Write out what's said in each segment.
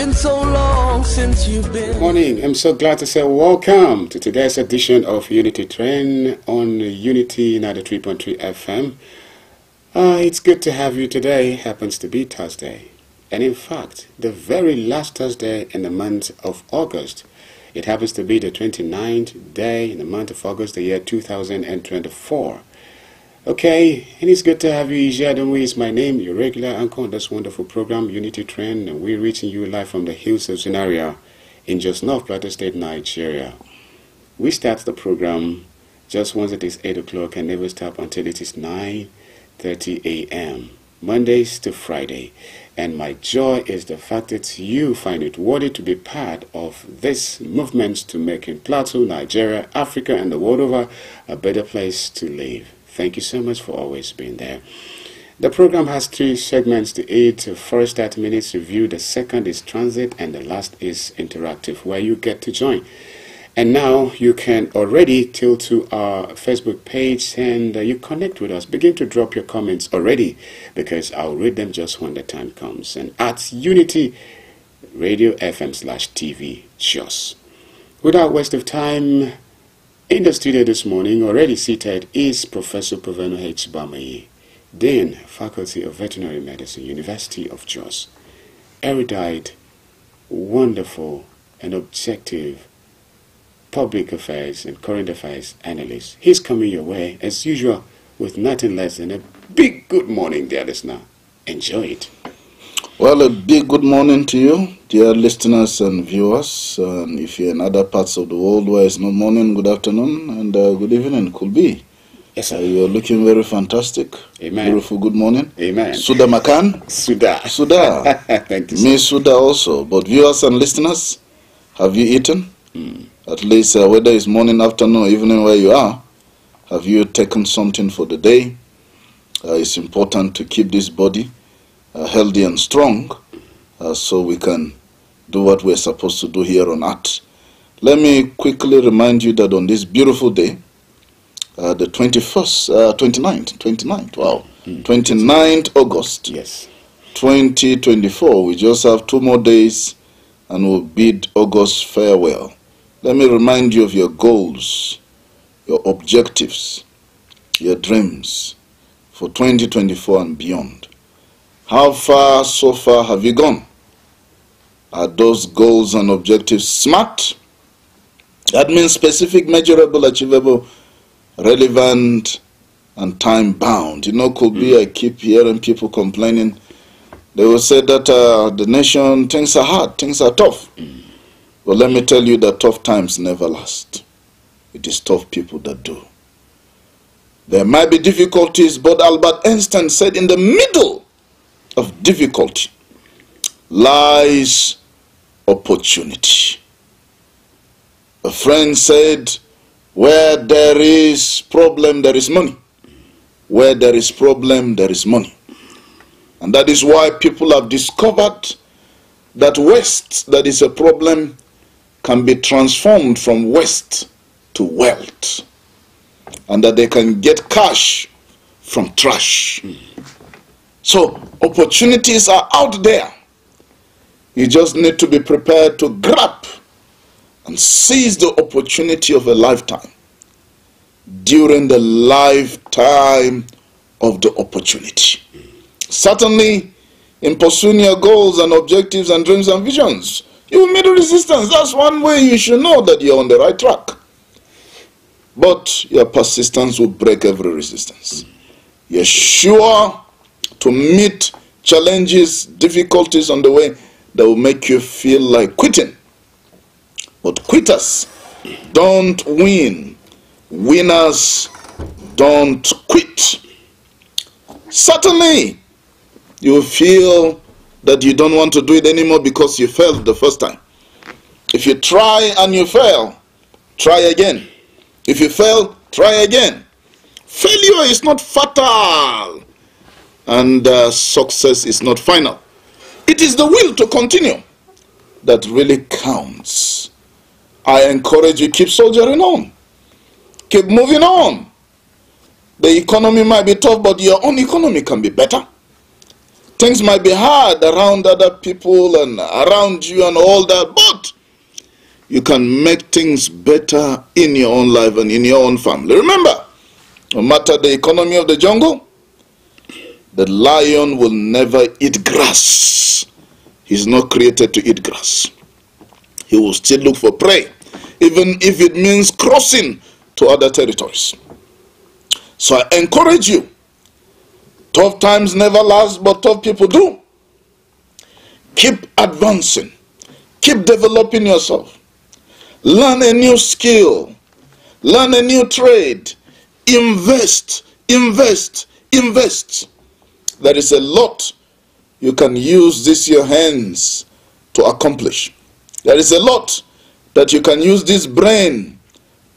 been so long since you've been. Good morning. I'm so glad to say welcome to today's edition of Unity Train on Unity 93.3 FM. It's good to have you today. Happens to be Thursday. And in fact, the very last Thursday in the month of August. It happens to be the 29th day in the month of August, the year 2024. Okay, and it's good to have you. Ijadonwe is my name, your regular anchor on this wonderful program, Unity Train, and we're reaching you live from the hills of ZINARIYA in just North Plateau State, Nigeria. We start the program just once it is 8 o'clock and never stop until it is 9:30 a.m., Mondays to Friday. And my joy is the fact that you find it worthy to be part of this movement to making Plateau, Nigeria, Africa, and the world over a better place to live. Thank you so much for always being there. The program has 3 segments to it. The first 30 minutes review, the second is transit, and the last is interactive, where you get to join. And now you can already tilt to our Facebook page and you connect with us. Begin to drop your comments already, because I'll read them just when the time comes. And at Unity Radio FM/TV Jos. Without waste of time, in the studio this morning, already seated, is Professor Proveno H. Bamayi, Dean, Faculty of Veterinary Medicine, University of Jos. Erudite, wonderful, and objective public affairs and current affairs analyst. He's coming your way, as usual, with nothing less than a big good morning, dear listener. Enjoy it. Well, a big good morning to you, dear listeners and viewers. And if you're in other parts of the world where it's not morning, good afternoon and good evening, could be. Yes, sir. You're looking very fantastic. Amen. Beautiful good morning. Amen. Suda Makan? Suda. Suda. Thank you, sir. Me Suda also. But viewers and listeners, have you eaten? At least whether it's morning, afternoon, or evening where you are, have you taken something for the day? It's important to keep this body healthy and strong so we can do what we're supposed to do here on earth. Let me quickly remind you that on this beautiful day, the 29th, wow, 29th August, Yes. 2024, we just have 2 more days and we'll bid August farewell. Let me remind you of your goals, your objectives, your dreams for 2024 and beyond. How far so far have you gone? Are those goals and objectives SMART? That means specific, measurable, achievable, relevant, and time-bound. You know, could be, I keep hearing people complaining. They will say that the nation, things are hard, things are tough. Well, let me tell you that tough times never last. It is tough people that do. There might be difficulties, but Albert Einstein said in the middle of difficulty lies opportunity. A friend said, where there is problem, there is money. Where there is problem, there is money. And that is why people have discovered that waste, that is a problem, can be transformed from waste to wealth. And that they can get cash from trash. So opportunities are out there. You just need to be prepared to grab and seize the opportunity of a lifetime during the lifetime of the opportunity. Certainly, in pursuing your goals and objectives and dreams and visions, you will meet resistance. That's one way you should know that you're on the right track. But your persistence will break every resistance. You're sure to meet challenges, difficulties on the way that will make you feel like quitting. But quitters don't win. Winners don't quit. Certainly, you will feel that you don't want to do it anymore because you failed the first time. If you try and you fail, try again. If you fail, try again. Failure is not fatal, and success is not final. It is the will to continue that really counts. I encourage you, keep soldiering on. Keep moving on. The economy might be tough, but your own economy can be better. Things might be hard around other people and around you and all that, but you can make things better in your own life and in your own family. Remember, no matter the economy of the jungle, the lion will never eat grass. He's not created to eat grass. He will still look for prey, even if it means crossing to other territories. So I encourage you. Tough times never last, but tough people do. Keep advancing. Keep developing yourself. Learn a new skill. Learn a new trade. Invest, invest, invest. There is a lot you can use this your hands to accomplish. There is a lot that you can use this brain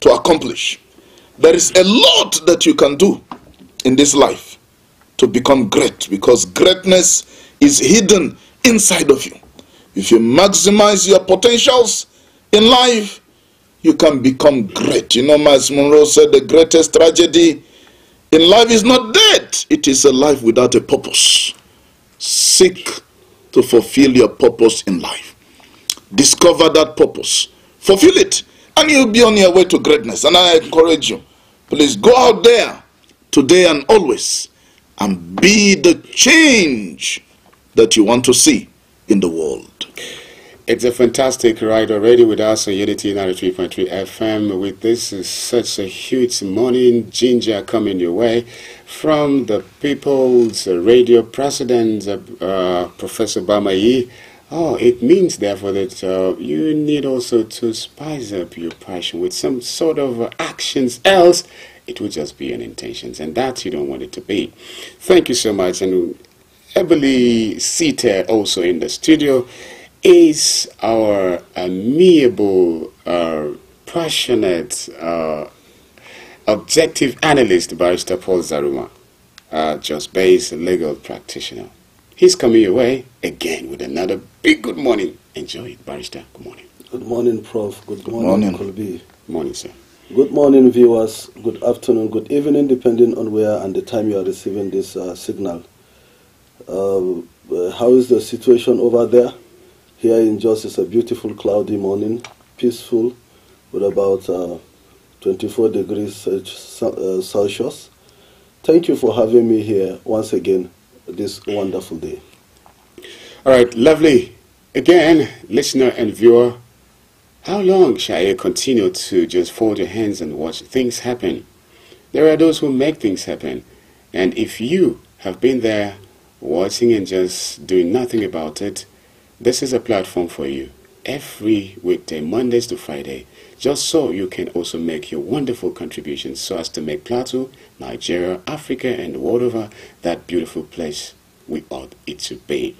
to accomplish. There is a lot that you can do in this life to become great, because greatness is hidden inside of you. If you maximize your potentials in life, you can become great. You know, Miles Monroe said the greatest tragedy in life is not death, it is a life without a purpose. Seek to fulfill your purpose in life. Discover that purpose. Fulfill it, and you'll be on your way to greatness. And I encourage you, please go out there today and always and be the change that you want to see in the world. It's a fantastic ride already with us on Unity 93.3 FM. With this is such a huge morning ginger coming your way from the People's Radio President, Professor Bamayi. Oh, it means therefore that you need also to spice up your passion with some sort of actions, else it will just be an intentions, and that you don't want it to be. Thank you so much. And ably seated also in the studio is our amiable, passionate, objective analyst, Barrister Paul Zaruma, just based legal practitioner. He's coming your way again with another big good morning. Enjoy it, Barrister. Good morning. Good morning, Prof. Good morning, Colby. Good morning, sir. Good morning, viewers. Good afternoon, good evening, depending on where and the time you are receiving this signal. How is the situation over there? Here in Jos is a beautiful cloudy morning, peaceful, with about 24 degrees Celsius. Thank you for having me here once again this wonderful day. All right, lovely. Again, listener and viewer, how long shall you continue to just fold your hands and watch things happen? There are those who make things happen, and if you have been there watching and just doing nothing about it, this is a platform for you. Every weekday, Mondays to Friday, just so you can also make your wonderful contributions so as to make Plateau, Nigeria, Africa, and the world over that beautiful place we ought it to be.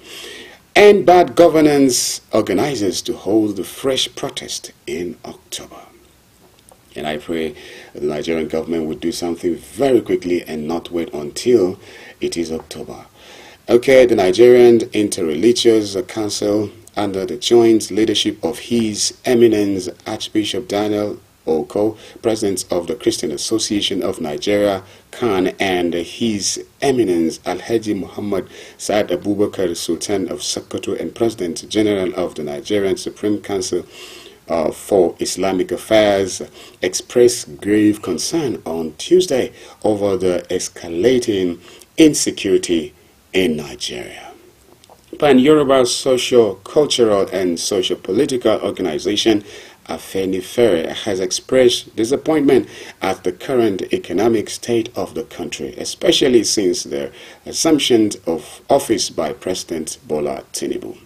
And bad governance organizes to hold the fresh protest in October. And I pray the Nigerian government would do something very quickly and not wait until it is October. Okay, the Nigerian Interreligious Council, under the joint leadership of His Eminence Archbishop Daniel Oko, President of the Christian Association of Nigeria, Khan, and His Eminence Alhaji Muhammad Saad Abubakar, Sultan of Sokoto and President General of the Nigerian Supreme Council for Islamic Affairs, expressed grave concern on Tuesday over the escalating insecurity in Nigeria. Pan-Yoruba Social, Cultural and Social Political Organization Afenifere has expressed disappointment at the current economic state of the country, especially since the assumption of office by President Bola Tinubu.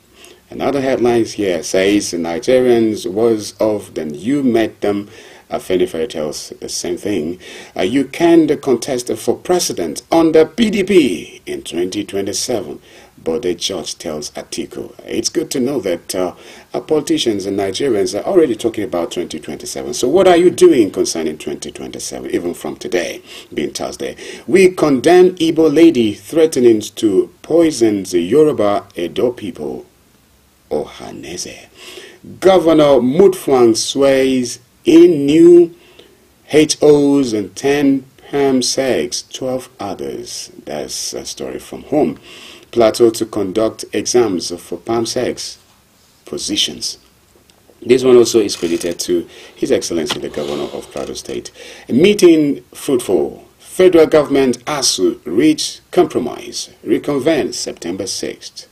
Another headlines here says Nigerians was of then you met them. Afenifere tells the same thing. You can contest for president under PDP in 2027. But the judge tells Atiku. It's good to know that our politicians and Nigerians are already talking about 2027. So what are you doing concerning 2027, even from today, being Thursday? We condemn Igbo lady threatening to poison the Yoruba Edo people. Ohaneze. Governor Mutfwang sways in new HOs and 10 perm sex, 12 others. That's a story from home. Plateau to conduct exams for PAM6 positions. This one also is credited to His Excellency the Governor of Plateau State. A meeting fruitful. Federal government ASU reach compromise. Reconvene September 6th.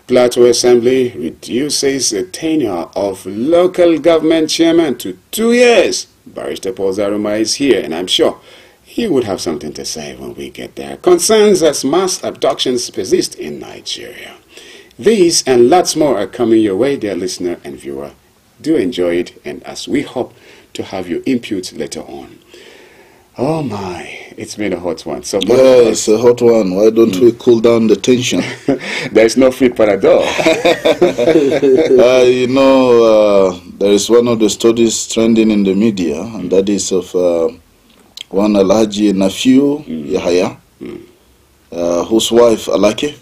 Plateau Assembly reduces the tenure of local government chairman to 2 years. Barrister Paul Zaruma is here, and I'm sure he would have something to say when we get there. Concerns as mass abductions persist in Nigeria. These and lots more are coming your way, dear listener and viewer. Do enjoy it, and as we hope to have your input later on. Oh my, it's been a hot one. So yeah, it's a hot one. Why don't we cool down the tension? There's no free parador. You know, there is one of the stories trending in the media, and that is of one Alhaji nephew, Yahaya, whose wife, Alake,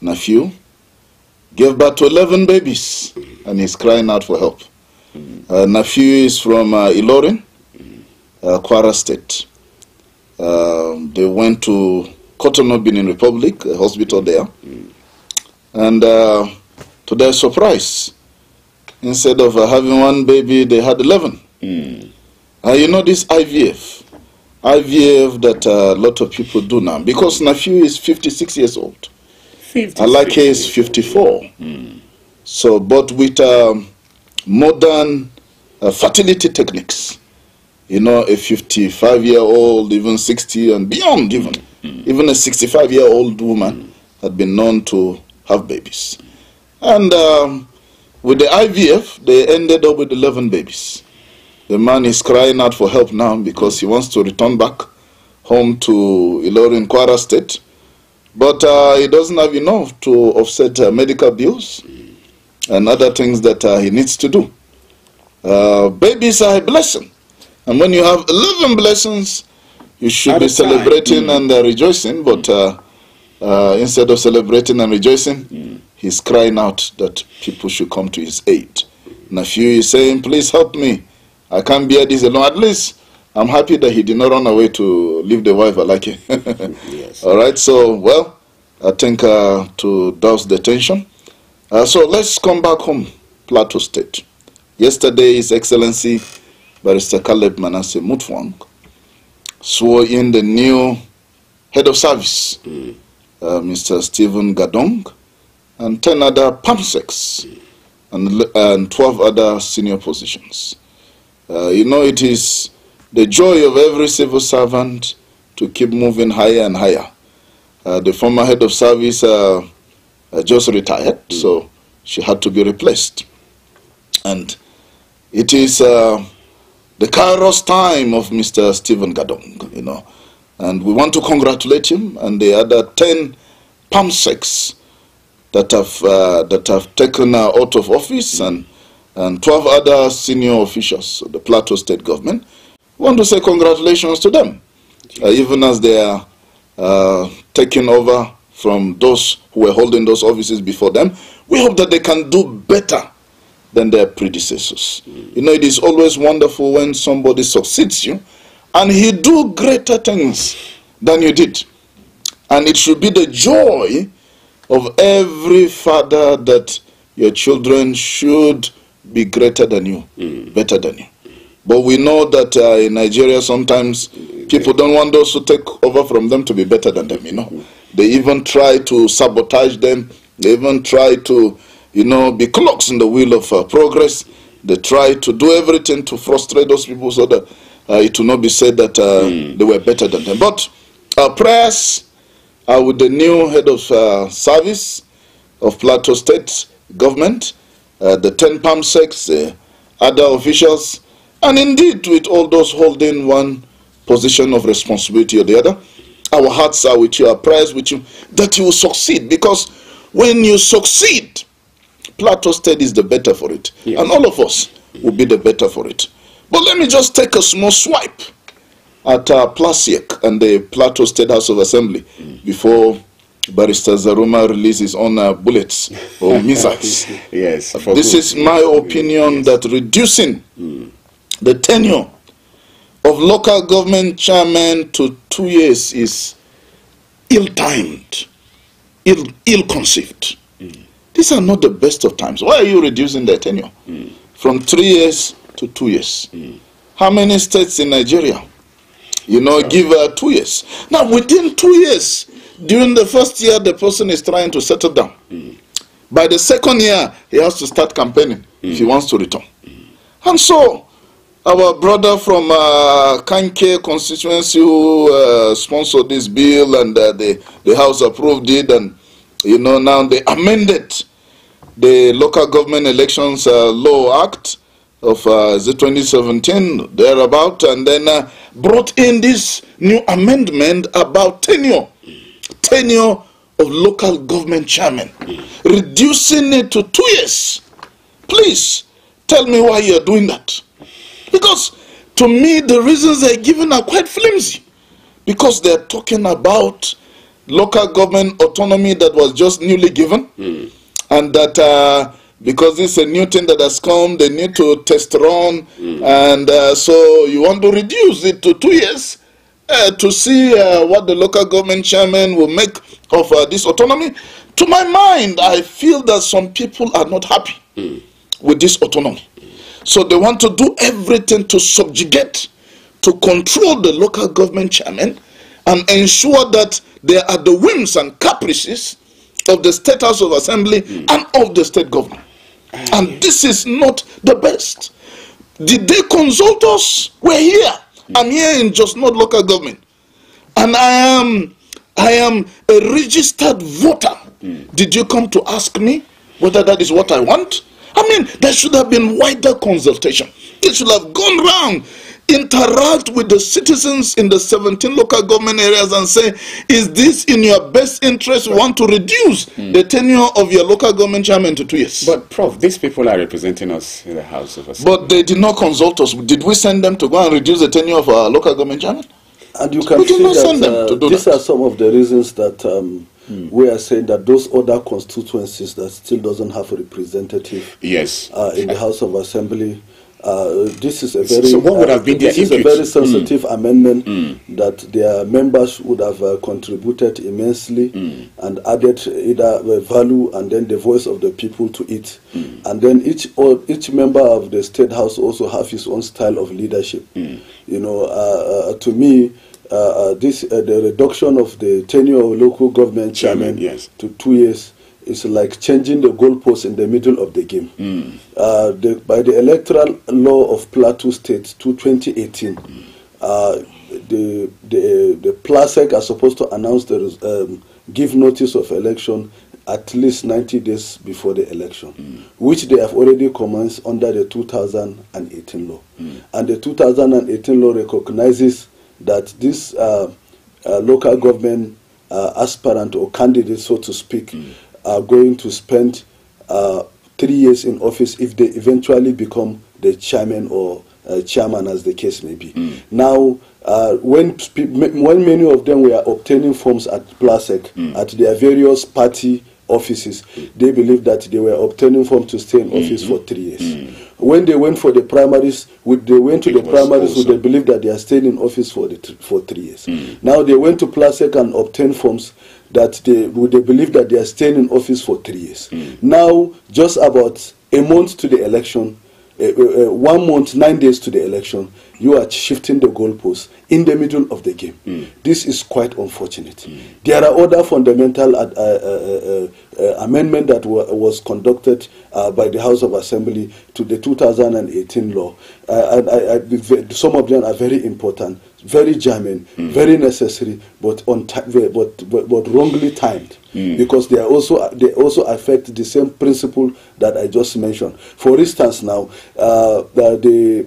nephew, gave birth to 11 babies, and he's crying out for help. Nephew is from Ilorin, Kwara State. They went to Cotonou, Benin Republic, a hospital there, and to their surprise, instead of having one baby, they had 11. You know this IVF that a lot of people do now, because nephew is 56 years old. Alake is 54. So, but with modern fertility techniques, you know, a 55-year-old, even 60 and beyond even a 65-year-old woman had been known to have babies. And with the IVF, they ended up with 11 babies. The man is crying out for help now because he wants to return back home to Ilorin, Kwara State. But he doesn't have enough to offset medical bills and other things that he needs to do. Babies are a blessing. And when you have 11 blessings, you should be celebrating and rejoicing. But instead of celebrating and rejoicing, he's crying out that people should come to his aid. Nephew is saying, please help me. I can't bear this alone. At least I'm happy that he did not run away to leave the wife Alake. Yes. All right, so, well, I think to douse the tension. So let's come back home, Plateau State. Yesterday, His Excellency Barrister Caleb Manasseh Mutfwang swore in the new head of service, Mr. Stephen Gadong, and 10 other PAMSECs and 12 other senior positions. You know, it is the joy of every civil servant to keep moving higher and higher. The former head of service just retired, so she had to be replaced. And it is the Kairos time of Mr. Stephen Gadong, you know. And we want to congratulate him and the other 10 PAMSECs that have taken out of office and 12 other senior officials of the Plateau State government. We want to say congratulations to them, even as they are taking over from those who were holding those offices before them. We hope that they can do better than their predecessors. You know, it is always wonderful when somebody succeeds you and he do greater things than you did. And it should be the joy of every father that your children should be greater than you, better than you. But we know that in Nigeria sometimes people don't want those who take over from them to be better than them, you know. They even try to sabotage them. They even try to, you know, be clogs in the wheel of progress. They try to do everything to frustrate those people so that it will not be said that they were better than them. But our prayers are with the new head of service of Plateau State government, the 10 PAMSECs, other officials, and indeed with all those holding one position of responsibility or the other. Our hearts are with you, our prayers with you, that you will succeed. Because when you succeed, Plateau State is the better for it. Yes. And all of us will be the better for it. But let me just take a small swipe at Plasiek and the Plateau State House of Assembly before Barrister Zaruma releases his own bullets or missiles. Yes. This is my opinion, that reducing the tenure of local government chairman to 2 years is ill-timed. ill-conceived. These are not the best of times. Why are you reducing the tenure from 3 years to 2 years? How many states in Nigeria, give 2 years? Now, within 2 years, during the first year, the person is trying to settle down. By the second year, he has to start campaigning if he wants to return. And so, our brother from Kanke constituency who sponsored this bill, and the House approved it, and now they amended the Local Government Elections Law Act of 2017, thereabout, and then brought in this new amendment about tenure of local government chairman, reducing it to 2 years. Please tell me why you are doing that. Because to me, the reasons they're given are quite flimsy. Because they're talking about local government autonomy that was just newly given, and that because this is a new thing that has come, they need to test run, and so you want to reduce it to 2 years to see what the local government chairman will make of this autonomy. To my mind, I feel that some people are not happy with this autonomy. So they want to do everything to subjugate, to control the local government chairman, and ensure that they are the whims and caprices of the State House of Assembly and of the state government. And this is not the best. Did they consult us? We're here. I'm here in just not local government. And I am a registered voter. Did you come to ask me whether that is what I want? I mean, there should have been wider consultation. It should have gone round, interact with the citizens in the 17 local government areas and say, is this in your best interest? You want to reduce the tenure of your local government chairman to 2 years. But, Prof, these people are representing us in the House of Assembly. But they did not consult us. Did we send them to go and reduce the tenure of our local government chairman? And you can see that these are some of the reasons that we are saying that those other constituencies that still doesn't have a representative in the House of Assembly, this is a very what would have been this is a very sensitive amendment that their members would have contributed immensely and added either value and then the voice of the people to it, and then each member of the State House also have his own style of leadership. To me, the reduction of the tenure of local government chairman to 2 years is like changing the goalposts in the middle of the game. By the electoral law of Plateau State 2018, the PLASEC are supposed to announce give notice of election at least 90 days before the election, which they have already commenced under the 2018 law. And the 2018 law recognizes that this local government aspirant or candidate, so to speak, are going to spend 3 years in office if they eventually become the chairman or chairman, as the case may be. Now, when many of them were obtaining forms at PLASEC, at their various party offices, they believed that they were obtaining forms to stay in office for 3 years. When they went for the primaries, they believed that they are staying in office for 3 years. Now they went to PLASEC and obtained forms that they believe that they are staying in office for 3 years. Now, just about a month to the election, 1 month, 9 days to the election, you are shifting the goalposts in the middle of the game. This is quite unfortunate. There are other fundamental amendment that was conducted by the House of Assembly to the 2018 law. Some of them are very important, very germane, very necessary, but wrongly timed. Because they also affect the same principle that I just mentioned. For instance, now the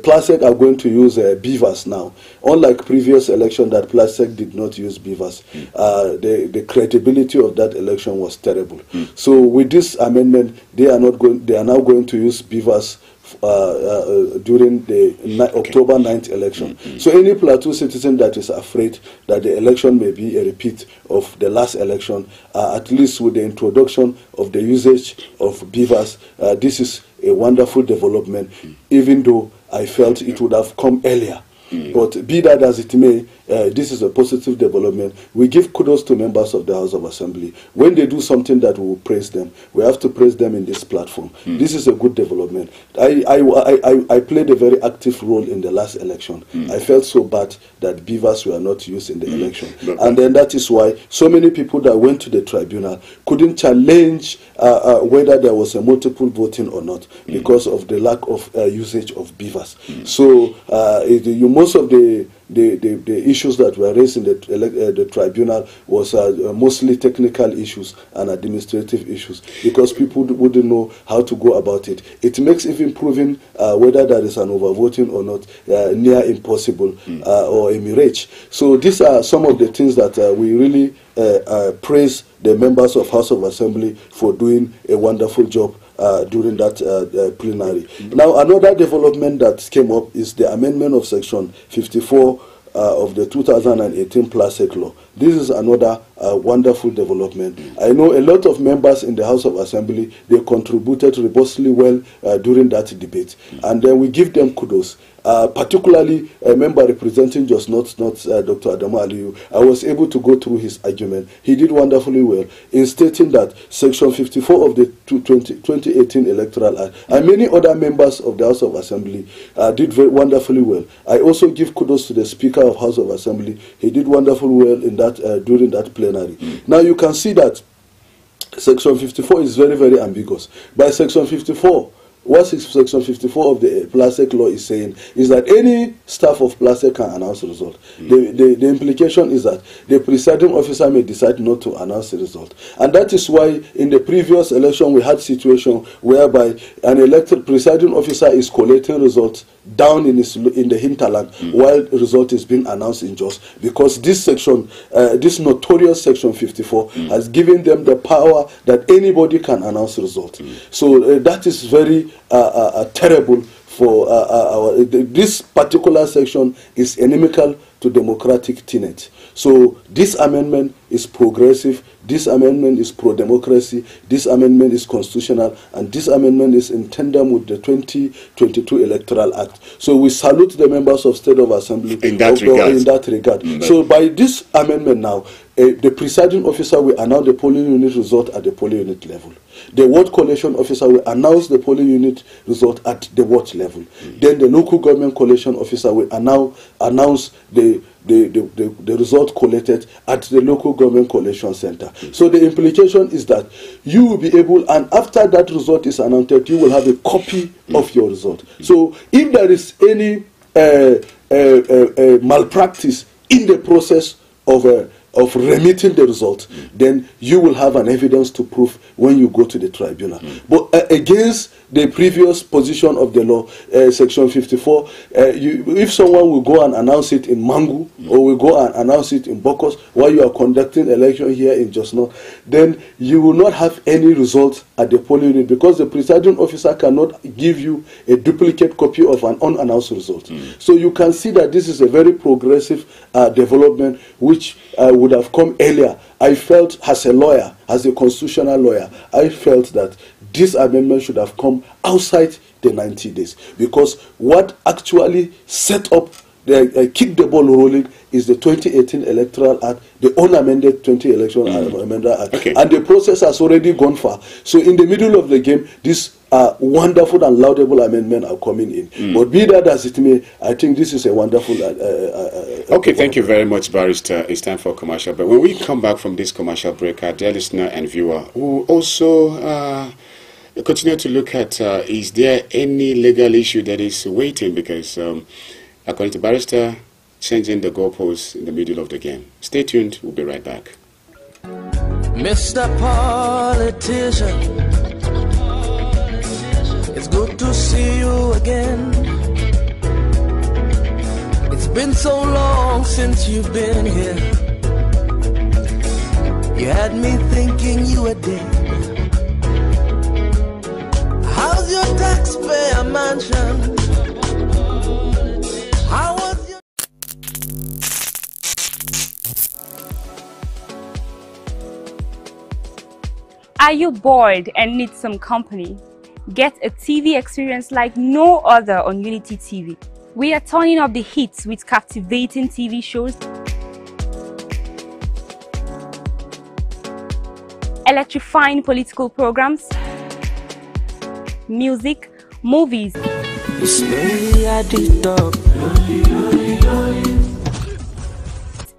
PLASEC are going to use beavers now. Unlike previous election that PLASEC did not use beavers, the credibility of that election was terrible. So with this amendment, they are now going to use beavers during the October 9th election. So any Plateau citizen that is afraid that the election may be a repeat of the last election, at least with the introduction of the usage of beavers, this is a wonderful development, even though I felt it would have come earlier. But be that as it may, this is a positive development. We give kudos to members of the House of Assembly. When they do something that we will praise them, we have to praise them in this platform. This is a good development. I played a very active role in the last election. I felt so bad that beavers were not used in the election. And then that is why so many people that went to the tribunal couldn't challenge whether there was a multiple voting or not because of the lack of usage of beavers. So most of the issues that were raised in the tribunal was mostly technical issues and administrative issues because people wouldn't know how to go about it. It makes even proving whether there is an overvoting or not near impossible or a mirage. So these are some of the things that we really praise the members of House of Assembly for doing a wonderful job during that plenary. Now, another development that came up is the amendment of Section 54 of the 2018 PLATEAU law. This is another wonderful development. I know a lot of members in the House of Assembly, they contributed robustly well during that debate. And then we give them kudos. Particularly a member representing just not Dr. Adamu Aliyu. I was able to go through his argument. He did wonderfully well in stating that Section 54 of the 2018 Electoral Act and many other members of the House of Assembly did very wonderfully well. I also give kudos to the Speaker of House of Assembly. He did wonderfully well in that during that plenary. Now you can see that Section 54 is very, very ambiguous. By Section 54, what Section 54 of the PLATEAU law is saying is that any staff of PLATEAU can announce the result. The implication is that the presiding officer may decide not to announce the result. And that is why in the previous election we had a situation whereby an elected presiding officer is collating results down in the hinterland while the result is being announced in Jos, because this section, this notorious Section 54 has given them the power that anybody can announce the result. So that is very terrible for this particular section is inimical to democratic tenets. So this amendment is progressive, this amendment is pro-democracy, this amendment is constitutional, and this amendment is in tandem with the 2022 Electoral Act. So we salute the members of State of Assembly in that regard. So by this amendment now, the presiding officer will announce the polling unit result at the polling unit level. The ward collation officer will announce the polling unit result at the ward level. Then the local government collation officer will announce the result collected at the local government collation center. So the implication is that you will be able, and after that result is announced, you will have a copy of your result. So if there is any malpractice in the process of remitting the result, then you will have an evidence to prove when you go to the tribunal. But against the previous position of the law, Section 54, if someone will go and announce it in Mangu or will go and announce it in Bokos while you are conducting election here in Jos North, then you will not have any result at the polling unit because the presiding officer cannot give you a duplicate copy of an unannounced result. So you can see that this is a very progressive development which would have come earlier. I felt as a lawyer, as a constitutional lawyer, I felt that this amendment should have come outside the 90 days because what actually set up, kick the ball rolling is the 2018 Electoral Act, the unamended 20 Election Amendment Act. Okay. And the process has already gone far. So in the middle of the game, these wonderful and laudable amendments are coming in. But be that as it may, I think this is a wonderful... okay, thank you very much, Barrister. It's time for commercial. But when we come back from this commercial break, our dear listener and viewer, who also continue to look at, is there any legal issue that is waiting? Because according to Barrister, changing the goalposts in the middle of the game. Stay tuned. We'll be right back. Mr. Politician, it's good to see you again. It's been so long since you've been here. You had me thinking you were dead. How's your taxpayer mansion? How was your... Are you bored and need some company? Get a TV experience like no other on Unity TV. We are turning up the hits with captivating TV shows electrifying political programs, music, movies,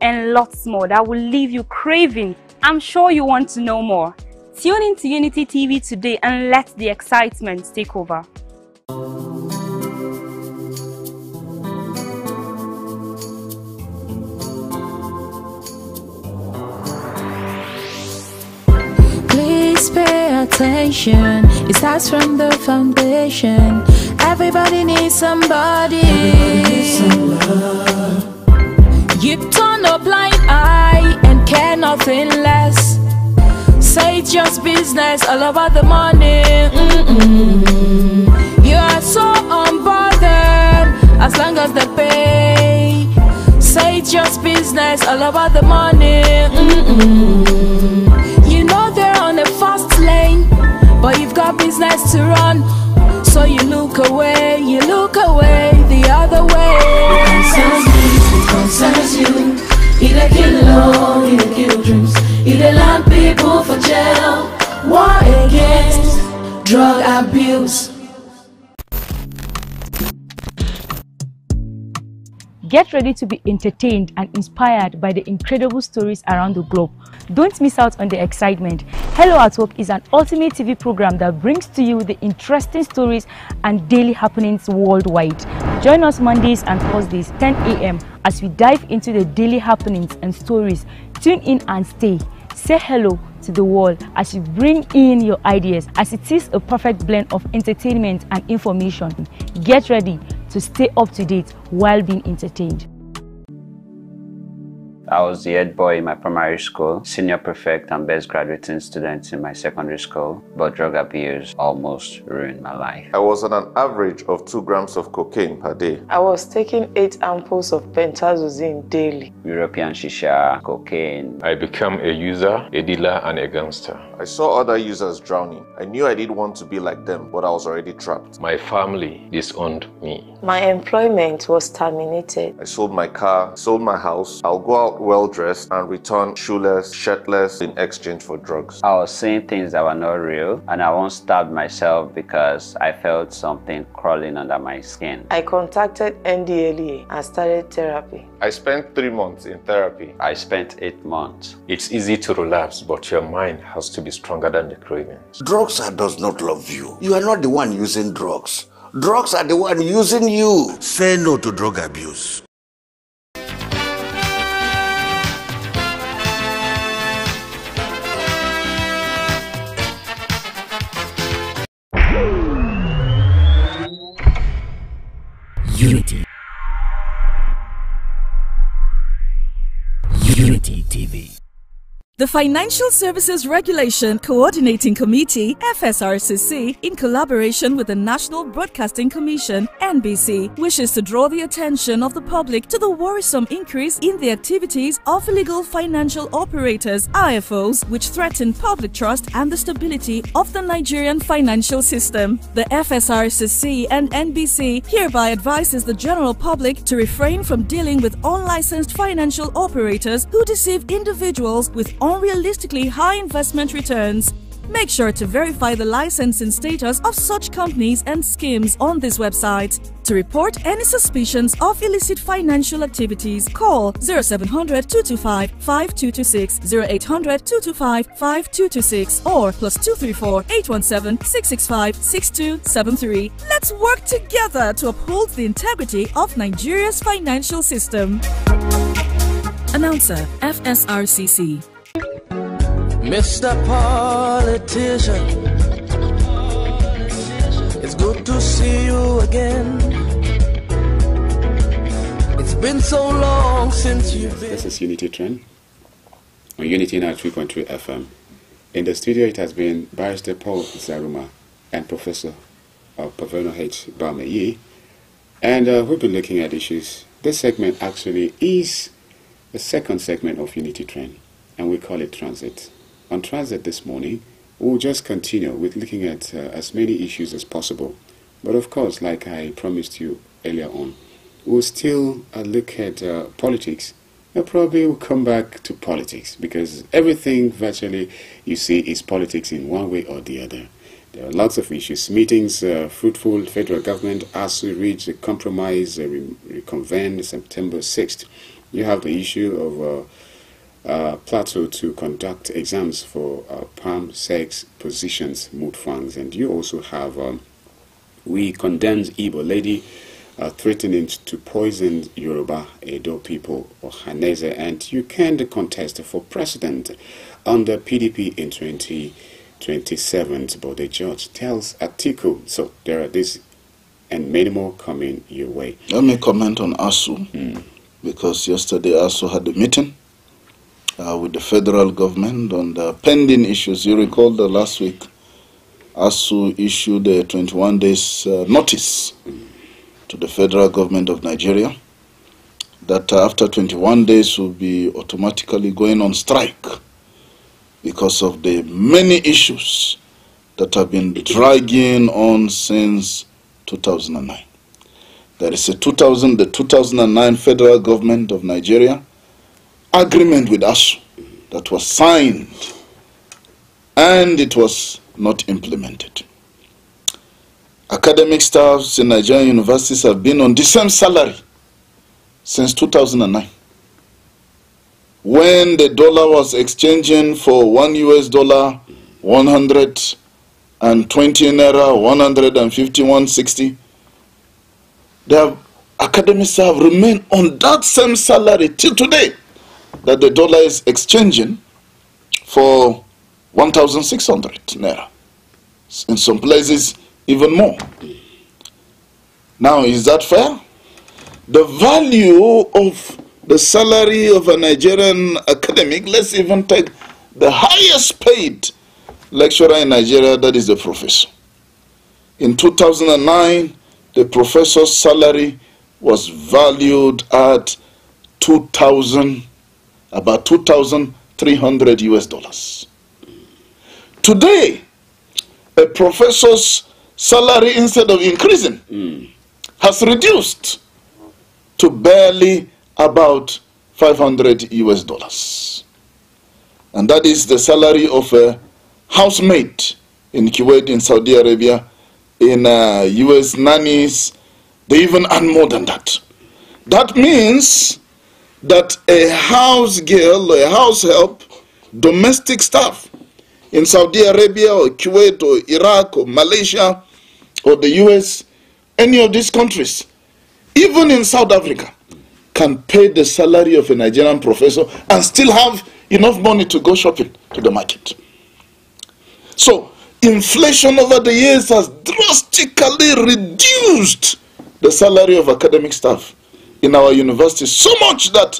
and lots more that will leave you craving. I'm sure you want to know more. Tune in to Unity TV today and let the excitement take over. Please pay attention. It starts from the foundation. Everybody needs somebody. You turn a blind eye and care nothing less. Say it's just business, all about the money. You are so unbothered as long as they pay. Say it's just business, all about the money. You know they're on a fast lane, but you've got business to run. So you look away the other way. It concerns you. It kill love, it kill dreams. It land people for jail. War against drug abuse. Get ready to be entertained and inspired by the incredible stories around the globe. Don't miss out on the excitement. Hello at Work is an ultimate TV program that brings to you the interesting stories and daily happenings worldwide. Join us Mondays and Thursdays 10 a.m. as we dive into the daily happenings and stories. Tune in and stay. Say hello to the world as you bring in your ideas, as it is a perfect blend of entertainment and information. Get ready to stay up to date while being entertained. I was the head boy in my primary school, senior prefect and best graduating student in my secondary school, but drug abuse almost ruined my life. I was on an average of 2 grams of cocaine per day. I was taking 8 ampoules of pentazosine daily. European shisha, cocaine. I became a user, a dealer, and a gangster. I saw other users drowning. I knew I didn't want to be like them, but I was already trapped. My family disowned me. My employment was terminated. I sold my car, sold my house. I'll go out well-dressed and return shoeless, shirtless in exchange for drugs. I was seeing things that were not real, and I once stabbed myself because I felt something crawling under my skin. I contacted NDLEA and started therapy. I spent 3 months in therapy. I spent 8 months. It's easy to relapse, but your mind has to be stronger than the cravings. Drugs does not love you. You are not the one using drugs. Drugs are the one using you. Say no to drug abuse. Unity. Unity TV. The Financial Services Regulation Coordinating Committee, FSRCC, in collaboration with the National Broadcasting Commission, NBC, wishes to draw the attention of the public to the worrisome increase in the activities of illegal financial operators, IFOs, which threaten public trust and the stability of the Nigerian financial system. The FSRCC and NBC hereby advises the general public to refrain from dealing with unlicensed financial operators who deceive individuals with unrealistically high investment returns. Make sure to verify the licensing status of such companies and schemes on this website. To report any suspicions of illicit financial activities, call 0700 225 5226, 0800 225 5226, or +234 817 665 6273. Let's work together to uphold the integrity of Nigeria's financial system. Announcer, FSRCC. Mr. Politician, it's good to see you again. It's been so long since you've been. This is Unity Trend on Unity 3.3 FM. In the studio, it has been Barrister Paul Zaruma and Professor Paveno H. Bamayi, and we've been looking at issues. This segment actually is the second segment of Unity Trend, and we call it Transit. On Transit this morning, we'll just continue with looking at as many issues as possible. But of course, like I promised you earlier on, we'll still look at politics probably we'll come back to politics, because everything virtually you see is politics in one way or the other. There are lots of issues. Meetings fruitful. Federal government has to reach a compromise, reconvene September 6th. You have the issue of PLATEAU to conduct exams for palm sex positions, mood funds, and you also have we condemned Igbo lady threatening to poison Yoruba Edo people or Hanese, and you can contest for president under PDP in 2027, but the judge tells Atiku. So there are this and many more coming your way. Let me comment on ASU, because yesterday ASU had a meeting with the federal government on the pending issues. You recall that last week ASU issued a 21 days notice to the federal government of Nigeria that after 21 days will be automatically going on strike because of the many issues that have been dragging on since 2009. There is the 2009 federal government of Nigeria agreement with ASU that was signed, and it was not implemented. Academic staffs in Nigerian universities have been on the same salary since 2009. When the dollar was exchanging for $1 US, 120 naira, 150, 160, the academic staff remain on that same salary till today, that the dollar is exchanging for 1,600 naira. In some places, even more. Now, is that fair? The value of the salary of a Nigerian academic, let's even take the highest paid lecturer in Nigeria, that is the professor. In 2009, the professor's salary was valued at about 2,300 US. Today, a professor's salary, instead of increasing, has reduced to barely about 500 US. And that is the salary of a housemaid in Kuwait, in Saudi Arabia, in US nannies. They even earn more than that. That means that a house girl or a house help, domestic staff in Saudi Arabia or Kuwait or Iraq or Malaysia or the US, any of these countries, even in South Africa, can pay the salary of a Nigerian professor and still have enough money to go shopping to the market. So inflation over the years has drastically reduced the salary of academic staff in our universities, so much that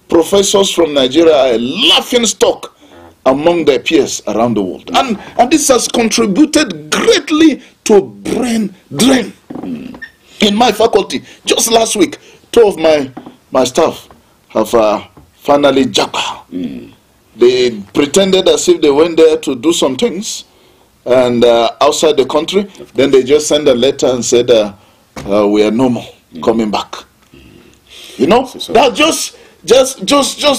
professors from Nigeria are a laughing stock among their peers around the world. And this has contributed greatly to brain drain. In my faculty, just last week, 2 of my staff have finally japa. They pretended as if they went there to do some things, and outside the country, then they just sent a letter and said, we are no more coming back. You know, that's just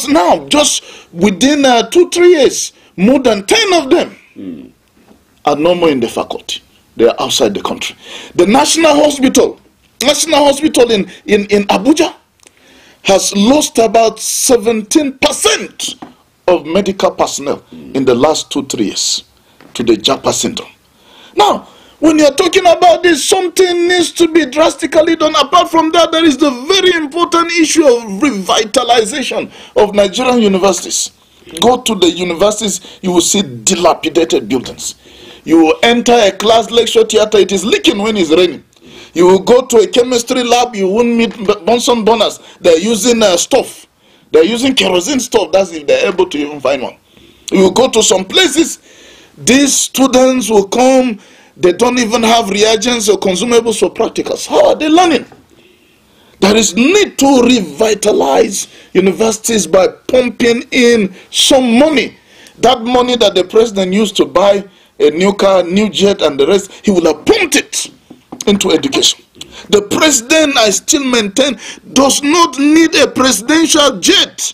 now, just within 2-3 years, more than 10 of them are no more in the faculty. They are outside the country. The National Hospital in Abuja has lost about 17% of medical personnel in the last 2-3 years to the Japa syndrome. Now, when you're talking about this, something needs to be drastically done. Apart from that, there is the very important issue of revitalization of Nigerian universities. Go to the universities, you will see dilapidated buildings. You will enter a class lecture theater, it is leaking when it's raining. You will go to a chemistry lab, you won't meet Bunsen burners. They're using stove. They're using kerosene stove, that's if they're able to even find one. You will go to some places, these students will come, they don't even have reagents or consumables for practicals. How are they learning? There is need to revitalize universities by pumping in some money. That money that the president used to buy a new car, new jet, and the rest, he will have pumped it into education. The president, I still maintain, does not need a presidential jet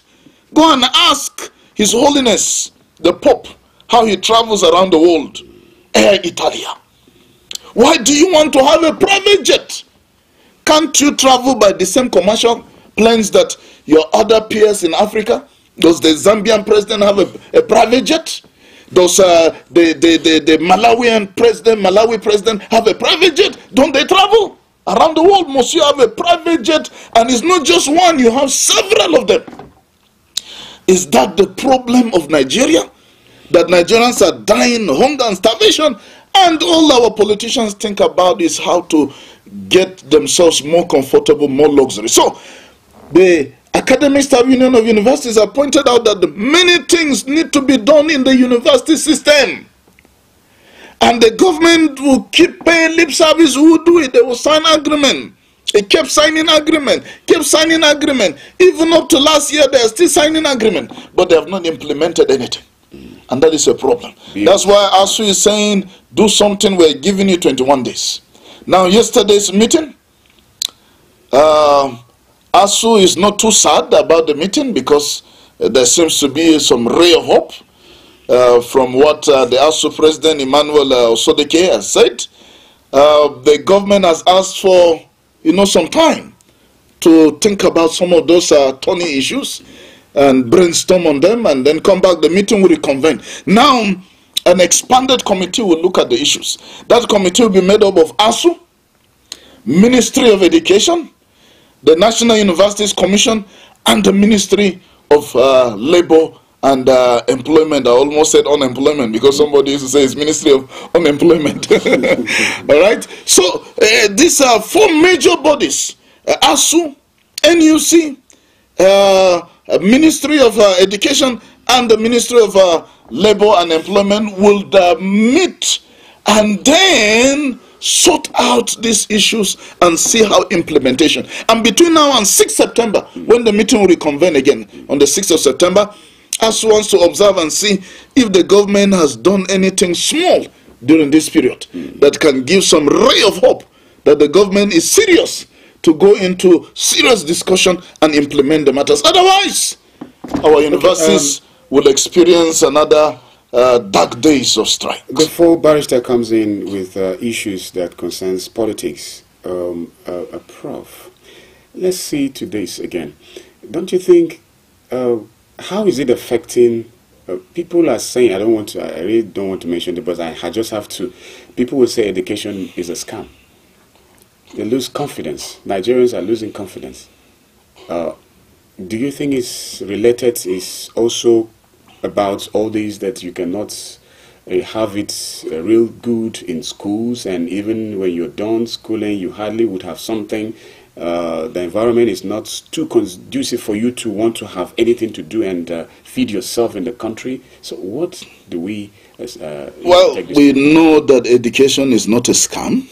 Go and ask His Holiness, the Pope, how he travels around the world. Air Italia. Why do you want to have a private jet? Can't you travel by the same commercial planes that your other peers in Africa? Does the Zambian president have a private jet? Does the Malawi president have a private jet? Don't they travel around the world? Must you have a private jet? And it's not just one, you have several of them. Is that the problem of Nigeria? That Nigerians are dying of hunger and starvation, and all our politicians think about is how to get themselves more comfortable, more luxury. So the Academic Staff Union of Universities have pointed out that many things need to be done in the university system. And the government will keep paying lip service. Who will do it? They will sign agreement. It kept signing agreement, kept signing agreement. Even up to last year, they are still signing agreement. But they have not implemented anything. And that is a problem. That's why ASU is saying, do something, we're giving you 21 days. Now, yesterday's meeting, ASU is not too sad about the meeting because there seems to be some ray of hope from what the ASU president, Emmanuel Osodeke, has said. The government has asked for, some time to think about some of those thorny issues and brainstorm on them, and then come back. The meeting will reconvene. Now, an expanded committee will look at the issues. That committee will be made up of ASU, Ministry of Education, the National Universities Commission, and the Ministry of Labor and Employment. I almost said unemployment because somebody used to say it's Ministry of Unemployment. All right? So, these are four major bodies. ASU, NUC, Ministry of Education, and the Ministry of Labor and Employment will meet and then sort out these issues and see how implementation. And between now and 6th September, when the meeting will reconvene again, on the 6th of September, ASU wants to observe and see if the government has done anything small during this period that can give some ray of hope that the government is serious to go into serious discussion and implement the matters. Otherwise, our universities will experience another dark days of strike. Before Barrister comes in with issues that concerns politics, Prof, let's see to this again. Don't you think, how is it affecting, people are saying, I really don't want to mention it, but I just have to, people will say education is a scam. They lose confidence. Nigerians are losing confidence. Do you think it's related, is also about all these that you cannot have it real good in schools, and even when you're done schooling, you hardly would have something. The environment is not too conducive for you to want to have anything to do and feed yourself in the country. So what do we... well, we know that education is not a scam.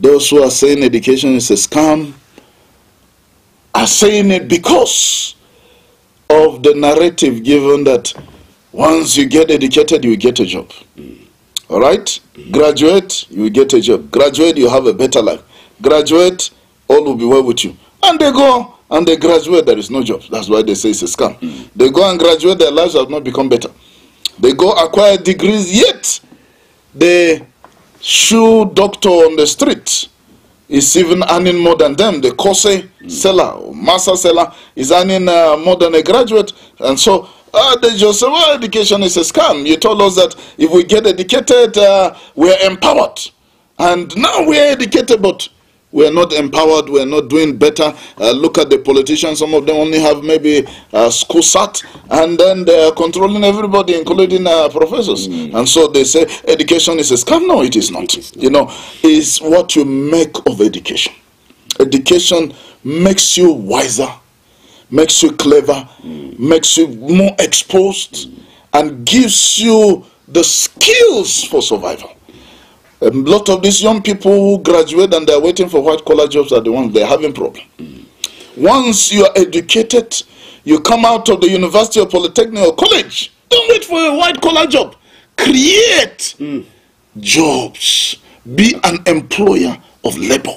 Those who are saying education is a scam are saying it because of the narrative given that once you get educated, you get a job. All right? Graduate, you get a job. Graduate, you have a better life. Graduate, all will be well with you. And they go and they graduate, there is no job. That's why they say it's a scam. They go and graduate, their lives have not become better. They go acquire degrees, yet the shoe doctor on the street is even earning more than them. The course seller, or master seller, is earning more than a graduate. And so they just say, well, education is a scam. You told us that if we get educated, we're empowered. And now we're educated, but we're not empowered, we're not doing better. Look at the politicians, some of them only have maybe school sat, and then they're controlling everybody, including professors. And so they say education is a scam. No, it is not. You know, it's what you make of education. Education makes you wiser, makes you clever, makes you more exposed, and gives you the skills for survival. A lot of these young people who graduate and they're waiting for white-collar jobs are the ones they're having problem. Once you are educated, you come out of the university or polytechnic or college, don't wait for a white-collar job. Create jobs. Be an employer of labor.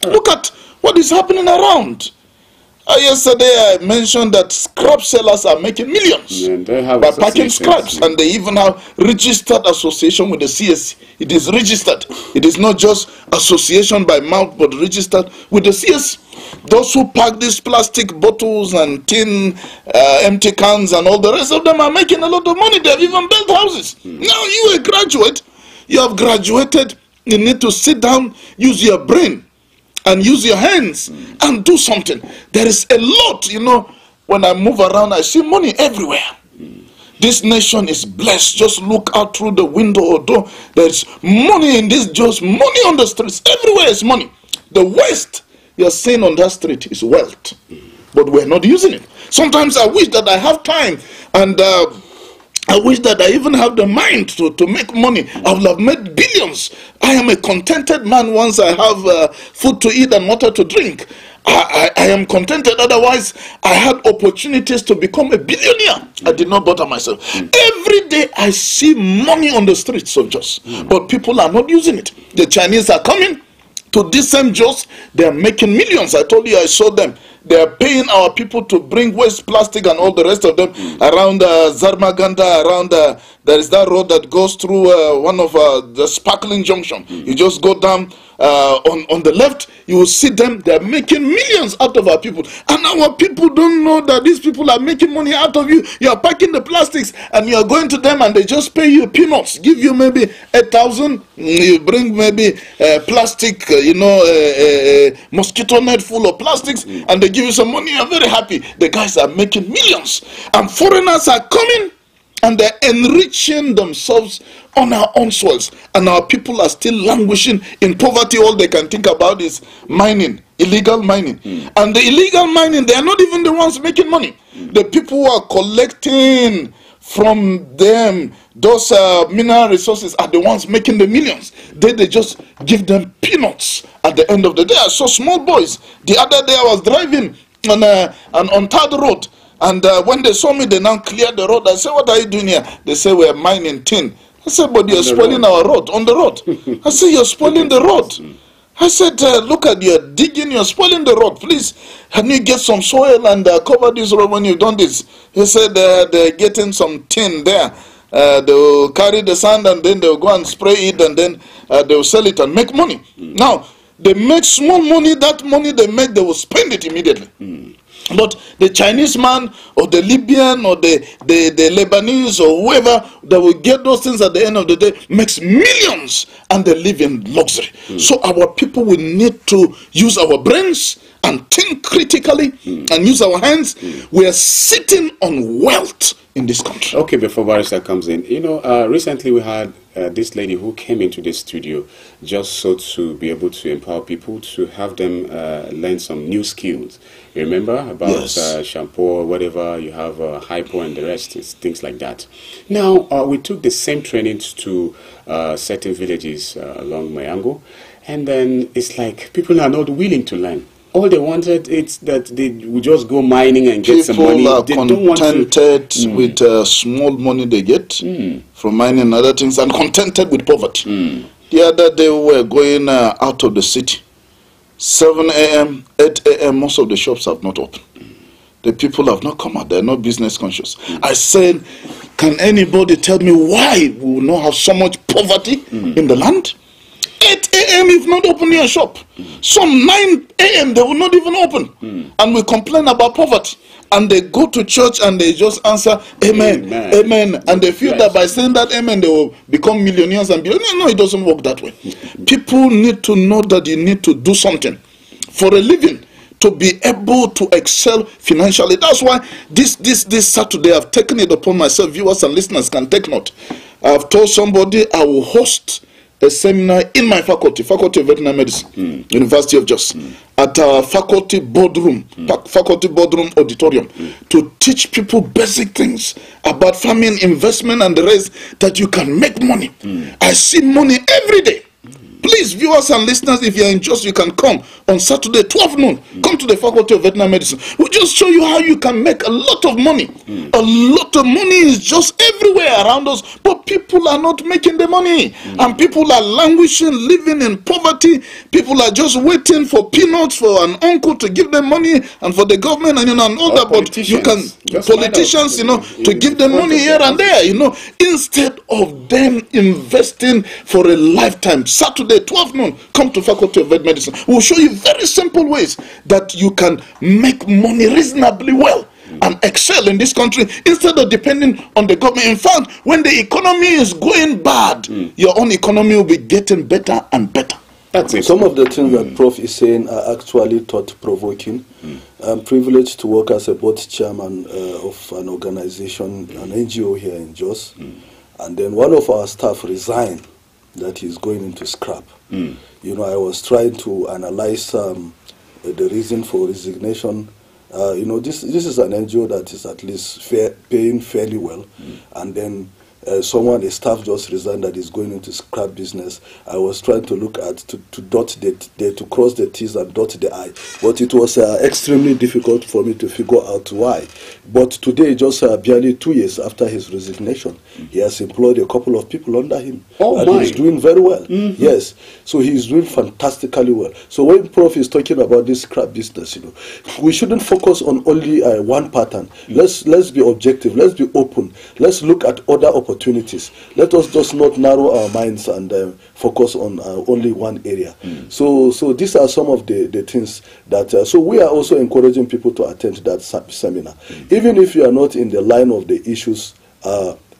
Look at what is happening around. Yesterday I mentioned that scrap sellers are making millions by packing scraps, and they even have registered association with the CSC. It is registered. It is not just association by mouth, but registered with the CSC. Those who pack these plastic bottles and tin, empty cans and all the rest of them are making a lot of money. They have even built houses. Now you a graduate, you have graduated, you need to sit down, use your brain and use your hands and do something. There is a lot, you know, when I move around, I see money everywhere. This nation is blessed. Just look out through the window or door. There's money in this, just money on the streets. Everywhere is money. The waste you're seeing on that street is wealth. But we're not using it. Sometimes I wish that I have time, and I wish that I even have the mind to make money. I would have made billions. I am a contented man once I have food to eat and water to drink. I am contented. Otherwise, I had opportunities to become a billionaire. I did not bother myself. Every day I see money on the streets of Jos, but people are not using it. The Chinese are coming to this same Jos. They are making millions. I told you I saw them. They are paying our people to bring waste plastic and all the rest of them around Zarmaganda, around there is that road that goes through one of the Sparkling Junction. You just go down on the left, you will see them. They are making millions out of our people. And our people don't know that these people are making money out of you. You are packing the plastics and you are going to them and they just pay you peanuts. Give you maybe 8,000. You bring maybe plastic, mosquito net full of plastics, and they give you some money. You are very happy. The guys are making millions. And foreigners are coming and they're enriching themselves on our own soils. And our people are still languishing in poverty. All they can think about is mining, illegal mining. And the illegal mining, they are not even the ones making money. The people who are collecting from them, those mineral resources, are the ones making the millions. They just give them peanuts at the end of the day. I saw small boys. The other day I was driving on Third Road. And when they saw me, they now cleared the road. I said, what are you doing here? They say, we're mining tin. I said, but you're spoiling our road, on the road. I said, you're spoiling the road. I said, look at you, digging, you're spoiling the road. Please, can you get some soil and cover this road when you've done this? He said, they're getting some tin there. They'll carry the sand and then they'll go and spray it and then they'll sell it and make money. Now, they make small money. That money they make, they will spend it immediately. But the Chinese man or the Libyan or the Lebanese or whoever that will get those things at the end of the day makes millions and they live in luxury. So our people will need to use our brains and think critically and use our hands. We are sitting on wealth in this country. Okay, before Barrister comes in, you know, recently we had this lady who came into the studio just so to be able to empower people, to have them learn some new skills. Remember about shampoo or whatever, you have hypo and the rest, things like that. Now, we took the same trainings to certain villages along Mayango, and then it's like people are not willing to learn. All they wanted is that they would just go mining and get some money. People are contented with small money they get from mining and other things, and contented with poverty. The other day we were going out of the city. 7 a.m., 8 a.m., most of the shops have not opened. The people have not come out. They're not business conscious. I said, can anybody tell me why we will not have so much poverty in the land? 8 a.m. if not open your shop. Some 9 a.m. they will not even open. And we complain about poverty. And they go to church and they just answer, amen, amen. And they feel that by saying that amen, they will become millionaires and billionaires. No, it doesn't work that way. People need to know that you need to do something for a living to be able to excel financially. That's why this Saturday I've taken it upon myself. Viewers and listeners can take note. I've told somebody I will host a seminar in my faculty of veterinary medicine, University of Jos, at our faculty boardroom auditorium, to teach people basic things about farming, investment, and the rest, that you can make money. I see money every day. Please, viewers and listeners, if you're in Jos, you can come on Saturday, 12 noon. Come to the Faculty of Veterinary Medicine. We'll just show you how you can make a lot of money. A lot of money is just everywhere around us, but people are not making the money. And people are languishing, living in poverty. People are just waiting for peanuts for an uncle to give them money and for the government and, and all that. But you can, politicians, to give them money here and there, instead of them investing for a lifetime. Saturday, 12 noon, come to Faculty of Vet Medicine. We'll show you very simple ways that you can make money reasonably well and excel in this country instead of depending on the government. In fact, when the economy is going bad, your own economy will be getting better and better. That's it. Some of the things that Prof is saying are actually thought-provoking. I'm privileged to work as a board chairman of an organization, an NGO here in Jos. And then one of our staff resigned that he's going into scrap. I was trying to analyze the reason for resignation. This is an NGO that is at least paying fairly well. And then a staff just resigned that is going into scrap business. I was trying to look at to cross the T's and dot the I, but it was extremely difficult for me to figure out why. But today, just barely 2 years after his resignation, he has employed a couple of people under him, and he's doing very well. Yes, so he's doing fantastically well. So when Prof is talking about this scrap business, we shouldn't focus on only one pattern. Let's be objective. Let's be open. Let's look at other opportunities. Let us just not narrow our minds and focus on only one area. So these are some of the things that, so we are also encouraging people to attend that seminar. Even if you are not in the line of the issues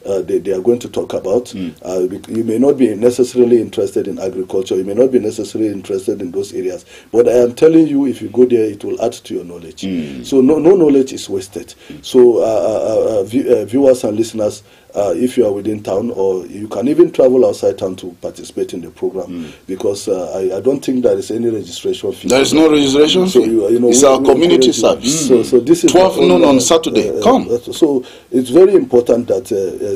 they are going to talk about. You may not be necessarily interested in agriculture, you may not be necessarily interested in those areas, but I am telling you, if you go there, it will add to your knowledge. So no knowledge is wasted. So viewers and listeners, if you are within town, or you can even travel outside town to participate in the program, because I don't think there is any registration fee. There is no registration fee. So, it's our community service. So this is 12 noon on Saturday. Come. So it's very important that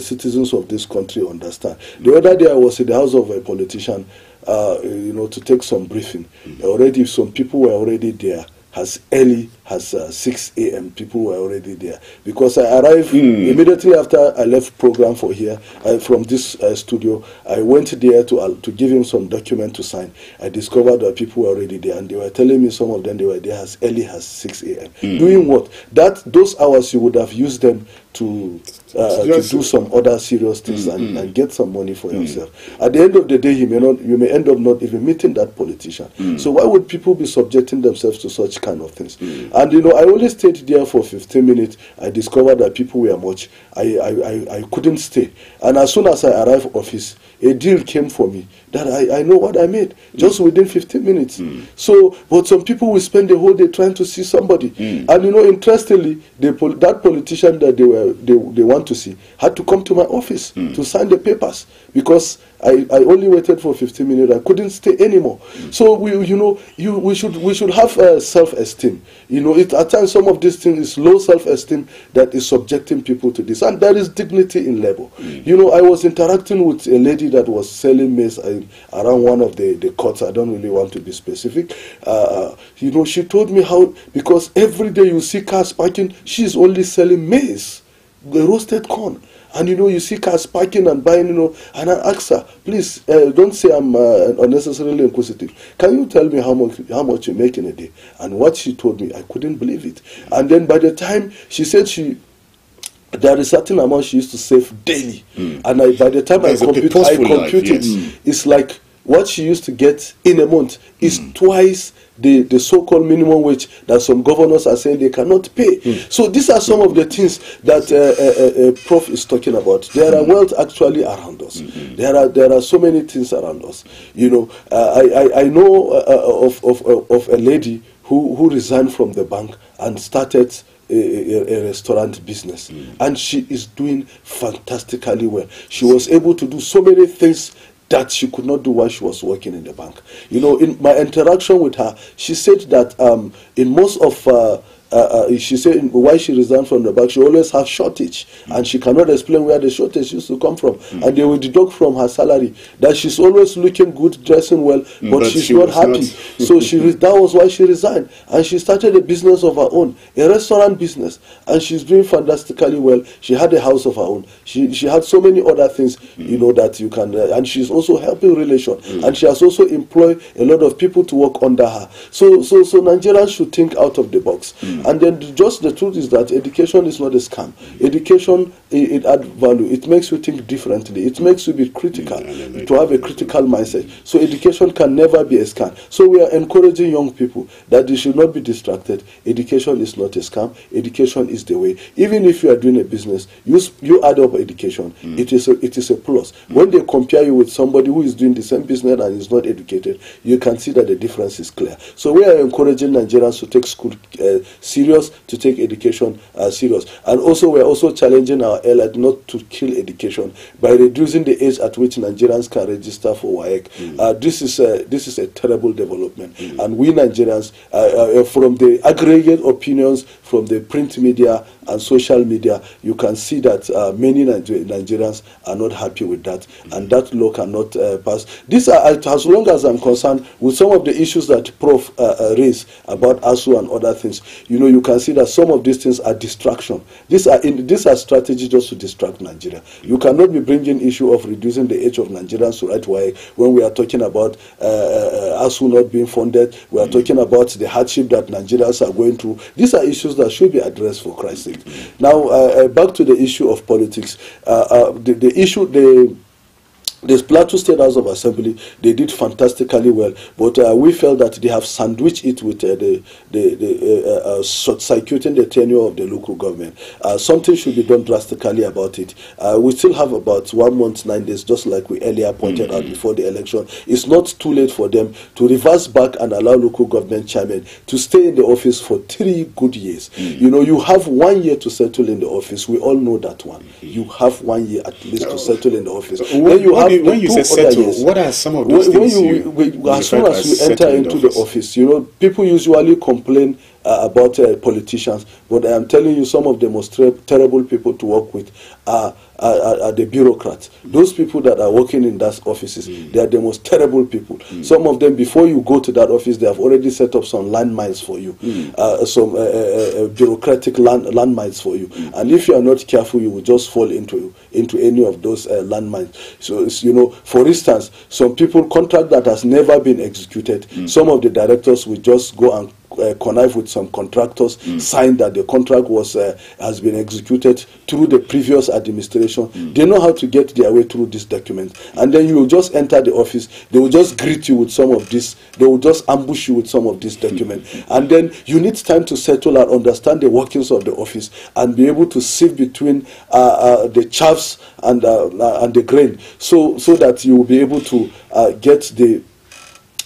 citizens of this country understand. The other day I was in the house of a politician, to take some briefing. Already some people were already there. As early as 6 a.m. people were already there, because I arrived immediately after I left program for here from this studio. I went there to give him some document to sign. I discovered that people were already there, and they were telling me some of them they were there as early as 6 a.m. Doing what? Those hours you would have used them to do some other serious things and get some money for yourself. At the end of the day, you may end up not even meeting that politician. So why would people be subjecting themselves to such kind of things? And I only stayed there for 15 minutes. I discovered that people were much. I couldn't stay. And as soon as I arrived office, a deal came for me that I know what I made just within 15 minutes. So, but some people will spend the whole day trying to see somebody. And interestingly, that politician that they want to see had to come to my office to sign the papers, because I only waited for 15 minutes. I couldn't stay anymore. So we should have self-esteem. At times some of these things is low self-esteem that is subjecting people to this, and there is dignity in labor. I was interacting with a lady that was selling maize around one of the courts. I don't really want to be specific. She told me how, because every day you see cars parking, she's only selling maize, the roasted corn. And you see cars parking and buying, and I asked her, please, don't say I'm unnecessarily inquisitive. Can you tell me how much you make in a day? And what she told me, I couldn't believe it. And then by the time she said there is a certain amount she used to save daily. And by the time I compute it, it's like what she used to get in a month is twice the so-called minimum wage that some governors are saying they cannot pay. So these are some of the things that Prof is talking about. There are wealth actually around us. There are so many things around us. I know of a lady who resigned from the bank and started a restaurant business, and she is doing fantastically well. She was able to do so many things that she could not do while she was working in the bank. In my interaction with her, she said that in most of she said why she resigned from the bank, she always has shortage, and she cannot explain where the shortage used to come from, and they will deduct from her salary that she's always looking good, dressing well, but she's not happy. So that was why she resigned, and she started a business of her own, a restaurant business, and she's doing fantastically well. She had a house of her own. She had so many other things, you know, that you can, and she's also helping relation, and she has also employed a lot of people to work under her. So Nigerians should think out of the box. And then just the truth is that education is not a scam. Education, it adds value. It makes you think differently. It makes you be critical, to have a critical mindset. So education can never be a scam. So we are encouraging young people that they should not be distracted. Education is not a scam. Education is the way. Even if you are doing a business, you add up education. It is a plus. When they compare you with somebody who is doing the same business and is not educated, you can see that the difference is clear. So we are encouraging Nigerians to take school serious, to take education serious. And also we are also challenging our elite not to kill education by reducing the age at which Nigerians can register for WAEC. This is a terrible development. And we Nigerians, from the aggregate opinions from the print media and social media, you can see that many Nigerians are not happy with that, and that law cannot pass. These are, as long as I'm concerned, with some of the issues that Prof raised about ASU and other things, you know, you can see that some of these things are distraction. These are strategies just to distract Nigeria. You cannot be bringing issue of reducing the age of Nigerians to right WAEC when we are talking about ASU not being funded. We are talking about the hardship that Nigerians are going through. These are issues that should be addressed, for Christ's sake. Now, back to the issue of politics. The Plateau State House of Assembly, they did fantastically well, but we felt that they have sandwiched it with short-circuiting the tenure of the local government. Something should be done drastically about it. We still have about 1 month, 9 days, just like we earlier pointed out before the election. It's not too late for them to reverse back and allow local government chairmen to stay in the office for 3 good years. You know, you have 1 year to settle in the office. We all know that one. You have 1 year at least to settle in the office. Then you have when you say settle, what are some of those things? As soon as you enter into the office, you know, people usually complain about politicians, but I am telling you, some of the most terrible people to work with are the bureaucrats. Those people that are working in those offices, they are the most terrible people. Some of them, before you go to that office, they have already set up some landmines for you, some bureaucratic landmines for you. And if you are not careful, you will just fall into any of those landmines. So, you know, for instance, some people contract that has never been executed. Some of the directors will just go and connive with some contractors, sign that the contract has been executed through the previous administration. They know how to get their way through this document, and then you will just enter the office. They will just greet you with some of this. They will just ambush you with some of this document, and then you need time to settle and understand the workings of the office and be able to sift between the chaffs and the grain, so that you will be able to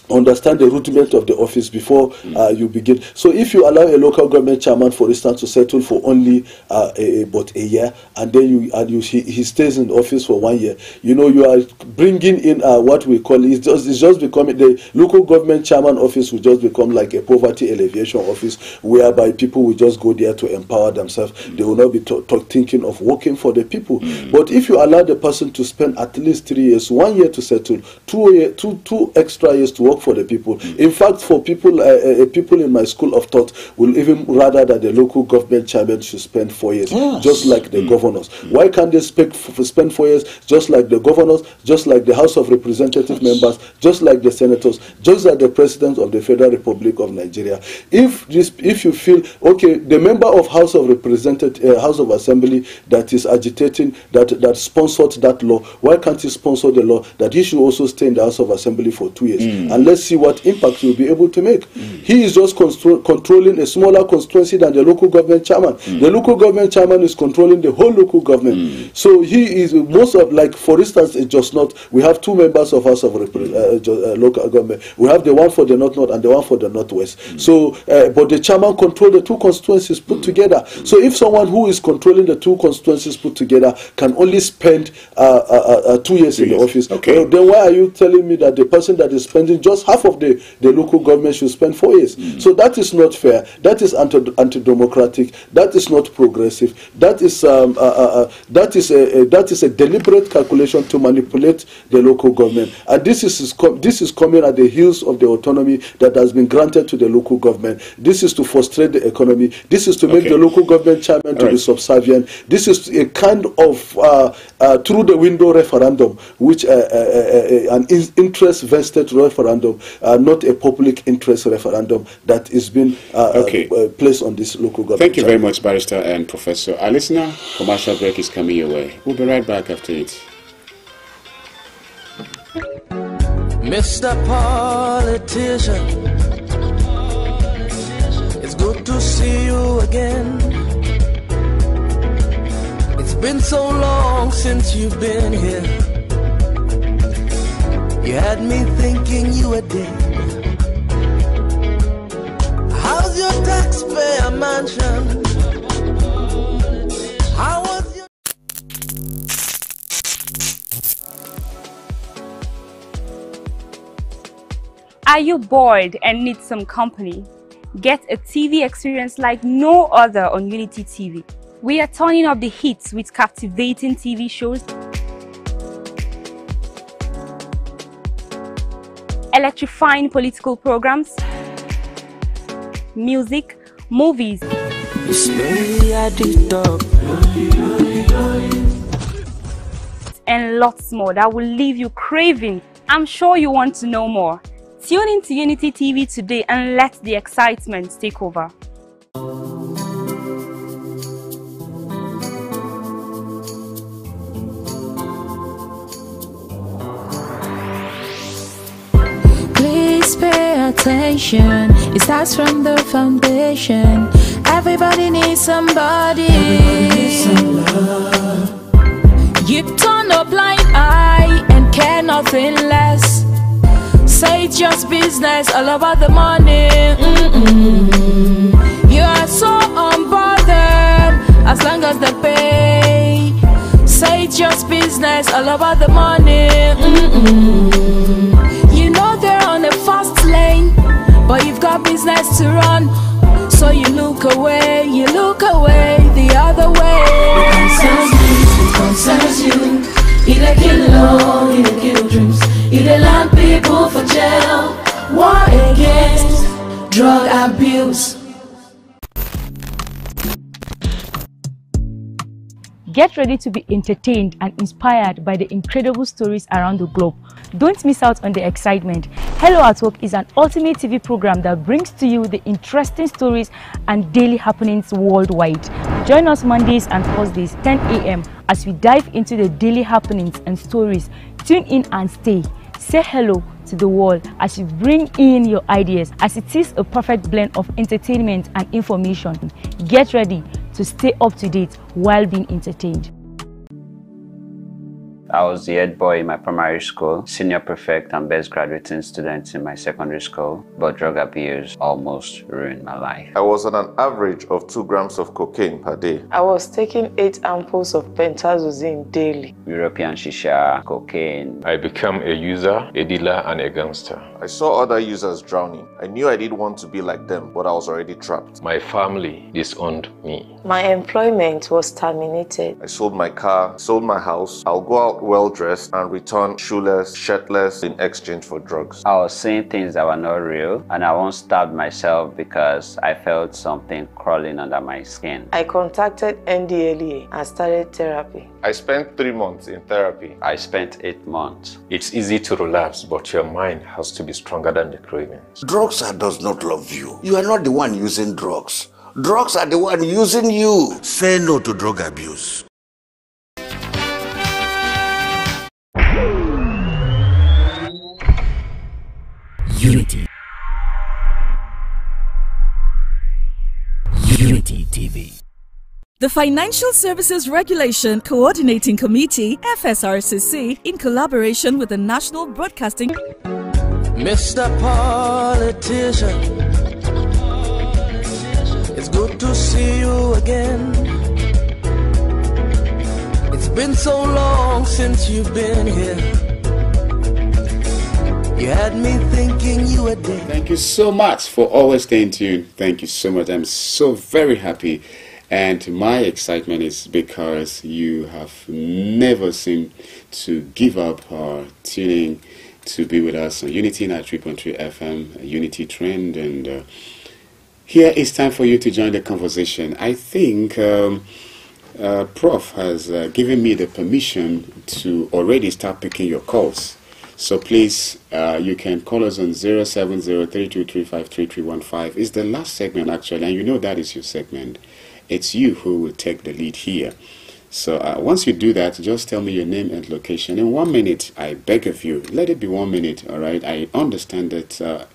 understand the rudiment of the office before you begin. So if you allow a local government chairman, for instance, to settle for only about a year, and then he stays in office for 1 year, you know, you are bringing in what we call, it's just becoming, the local government chairman office will just become like a poverty alleviation office, whereby people will just go there to empower themselves. They will not be thinking of working for the people. But if you allow the person to spend at least 3 years, 1 year to settle, 2 extra years to work for the people. In fact, for people in my school of thought will even rather that the local government chairman should spend 4 years, just like the governors. Why can't they spend 4 years, just like the governors, just like the House of Representative members, just like the senators, just like the President of the Federal Republic of Nigeria? If you feel, okay, the member of House of Representative, House of Assembly that is agitating, that sponsored that law, why can't he sponsor the law that he should also stay in the House of Assembly for 2 years? And let's see what impact he will be able to make. He is just controlling a smaller constituency than the local government chairman. The local government chairman is controlling the whole local government. So he is most of, like, for instance, it's just not, we have 2 members of House of local government. We have the one for the North and the one for the Northwest. So, but the chairman controls the 2 constituencies put together. So if someone who is controlling the 2 constituencies put together can only spend 2 years in the office, then why are you telling me that the person that is spending just because half of the local government should spend 4 years. So that is not fair. That is anti-democratic. That is not progressive. That is a deliberate calculation to manipulate the local government. And this is coming at the heels of the autonomy that has been granted to the local government. This is to frustrate the economy. This is to make the local government chairman to be subservient. This is a kind of through the window referendum, which an interest vested referendum, not a public interest referendum that is being placed on this local government. Thank you very much, Barrister and Professor. Our listener, commercial break is coming your way. We'll be right back after it. Mr. Politician, it's good to see you again. It's been so long since you've been here. You had me thinking you were dead. How's your taxpayer mansion? How was your... Are you bored and need some company? Get a TV experience like no other on Unity TV. We are turning up the hits with captivating TV shows, electrifying political programs, music, movies, and lots more that will leave you craving. I'm sure you want to know more. Tune in to Unity TV today and let the excitement take over. Please pay attention. It starts from the foundation. Everybody needs somebody. You turn a blind eye and care nothing less. Say it's just business, all about the money. You are so unbothered as long as they pay. Say it's just business, all about the money. You know they're on a fast lane, but you've got business to run. So you look away the other way. It concerns you. It a kill law, it a kill dreams. It a land people for jail. War against drug abuse. Get ready to be entertained and inspired by the incredible stories around the globe. Don't miss out on the excitement. Hello at Work is an ultimate TV program that brings to you the interesting stories and daily happenings worldwide. Join us Mondays and Thursdays, 10 a.m. as we dive into the daily happenings and stories. Tune in and stay. Say hello to the world as you bring in your ideas, as it is a perfect blend of entertainment and information. Get ready to stay up to date while being entertained. I was the head boy in my primary school, senior prefect and best graduating student in my secondary school, but drug abuse almost ruined my life. I was on an average of 2 grams of cocaine per day. I was taking 8 ampoules of pentazosine daily. European shisha, cocaine. I became a user, a dealer, and a gangster. I saw other users drowning. I knew I didn't want to be like them, but I was already trapped. My family disowned me. My employment was terminated. I sold my car, sold my house. I'll go out well-dressed and return shoeless, shirtless in exchange for drugs. I was seeing things that were not real, and I once stabbed myself because I felt something crawling under my skin. I contacted NDLEA and started therapy. I spent 3 months in therapy. I spent 8 months. It's easy to relapse, but your mind has to be stronger than the cravings. Drugs does not love you. You are not the one using drugs. Drugs are the one using you. Say no to drug abuse. Unity. Unity TV. The Financial Services Regulation Coordinating Committee, FSRCC, in collaboration with the National Broadcasting... Mr. Politician, it's good to see you again. It's been so long since you've been here. You had me thinking you were dead. Thank you so much for always staying tuned. Thank you so much. I'm so very happy. And my excitement is because you have never seemed to give up tuning to be with us on Unity 93.3 FM, Unity Trend. And here it's time for you to join the conversation. I think Prof has given me the permission to already start picking your calls. So please, you can call us on 07032353315. It's the last segment actually, and you know that is your segment. It's you who will take the lead here. So once you do that, just tell me your name and location. In 1 minute, I beg of you, let it be 1 minute, all right? I understand that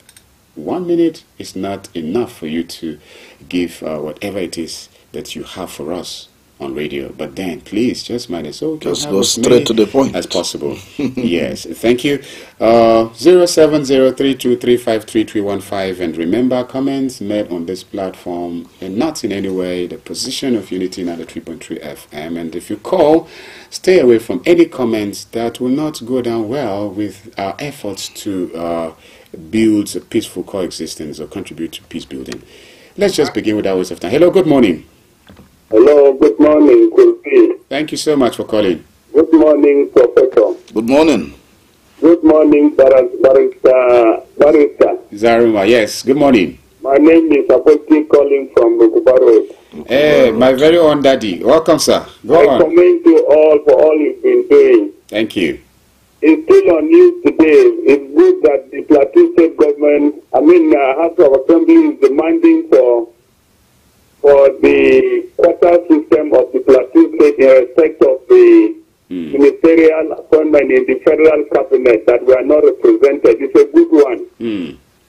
1 minute is not enough for you to give whatever it is that you have for us on radio. But then, please, just mind it. So just go straight to the point as possible. Yes, thank you. 07032353315. And remember, comments made on this platform and not in any way the position of Unity 93.3 FM. And if you call, stay away from any comments that will not go down well with our efforts to build a peaceful coexistence or contribute to peace building. Let's just begin with our waste of time. Hello, good morning. Hello, good morning, Kulfi. Thank you so much for calling. Good morning, Professor. Good morning. Good morning, Barista. Zaruma, yes, good morning. My name is Akwai calling from Rukuba Road. Hey, my very own daddy. Welcome, sir. Go on. I commend you all for all you've been doing. Thank you. It's still on news today. It's good that the Plateau State government, House of Assembly is demanding for the quota system of the Plateau State in respect of the ministerial appointment in the federal cabinet that we are not represented. It's a good one.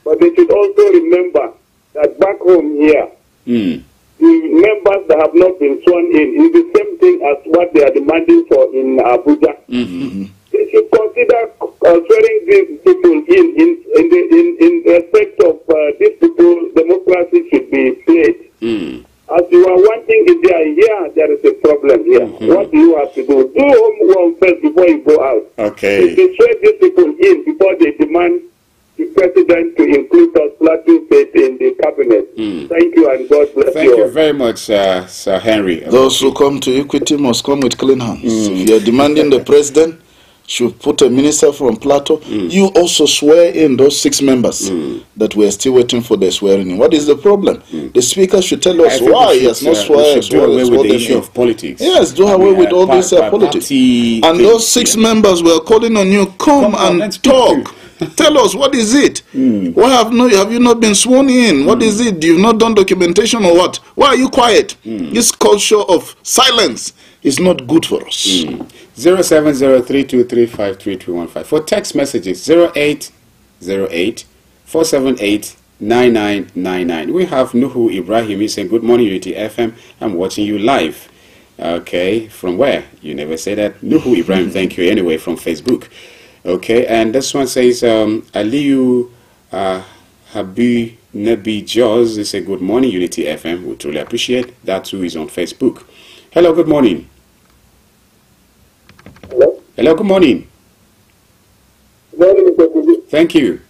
But they should also remember that back home here, the members that have not been sworn in is the same thing as what they are demanding for in Abuja. They should consider swearing these people in respect of these people. Democracy should be played. As you are wanting it there is a problem here. What do you have to do? Do homework first before you go out. Okay. If you swear these people in before they demand the president to include us Plateau State in the cabinet. Thank you and God bless you. Thank you very much, Sir Henry. Those who come to equity must come with clean hands. If you are demanding the president should put a minister from Plateau, you also swear in those 6 members that we are still waiting for their swearing in. What is the problem? The speaker should tell us why he has not sworn. Do away with the issue of politics. Yes, do away with all this politics. And those 6 members were calling on you, come and talk. Tell us, what is it? Why have you not been sworn in? What is it? You've not done documentation or what? Why are you quiet? This culture of silence is not good for us. 07032353315. For text messages, 0808-478-9999. We have Nuhu Ibrahim. He's saying, good morning, Unity FM. I'm watching you live. Okay, from where? You never say that. Nuhu Ibrahim, thank you. Anyway, from Facebook. Okay, and this one says, Aliyu Habi Nabi Jaws. They say, good morning, Unity FM. We truly appreciate that too. Is on Facebook. Hello, good morning. Hello? Hello, good morning. Good morning, Mr. Kudu. Thank you.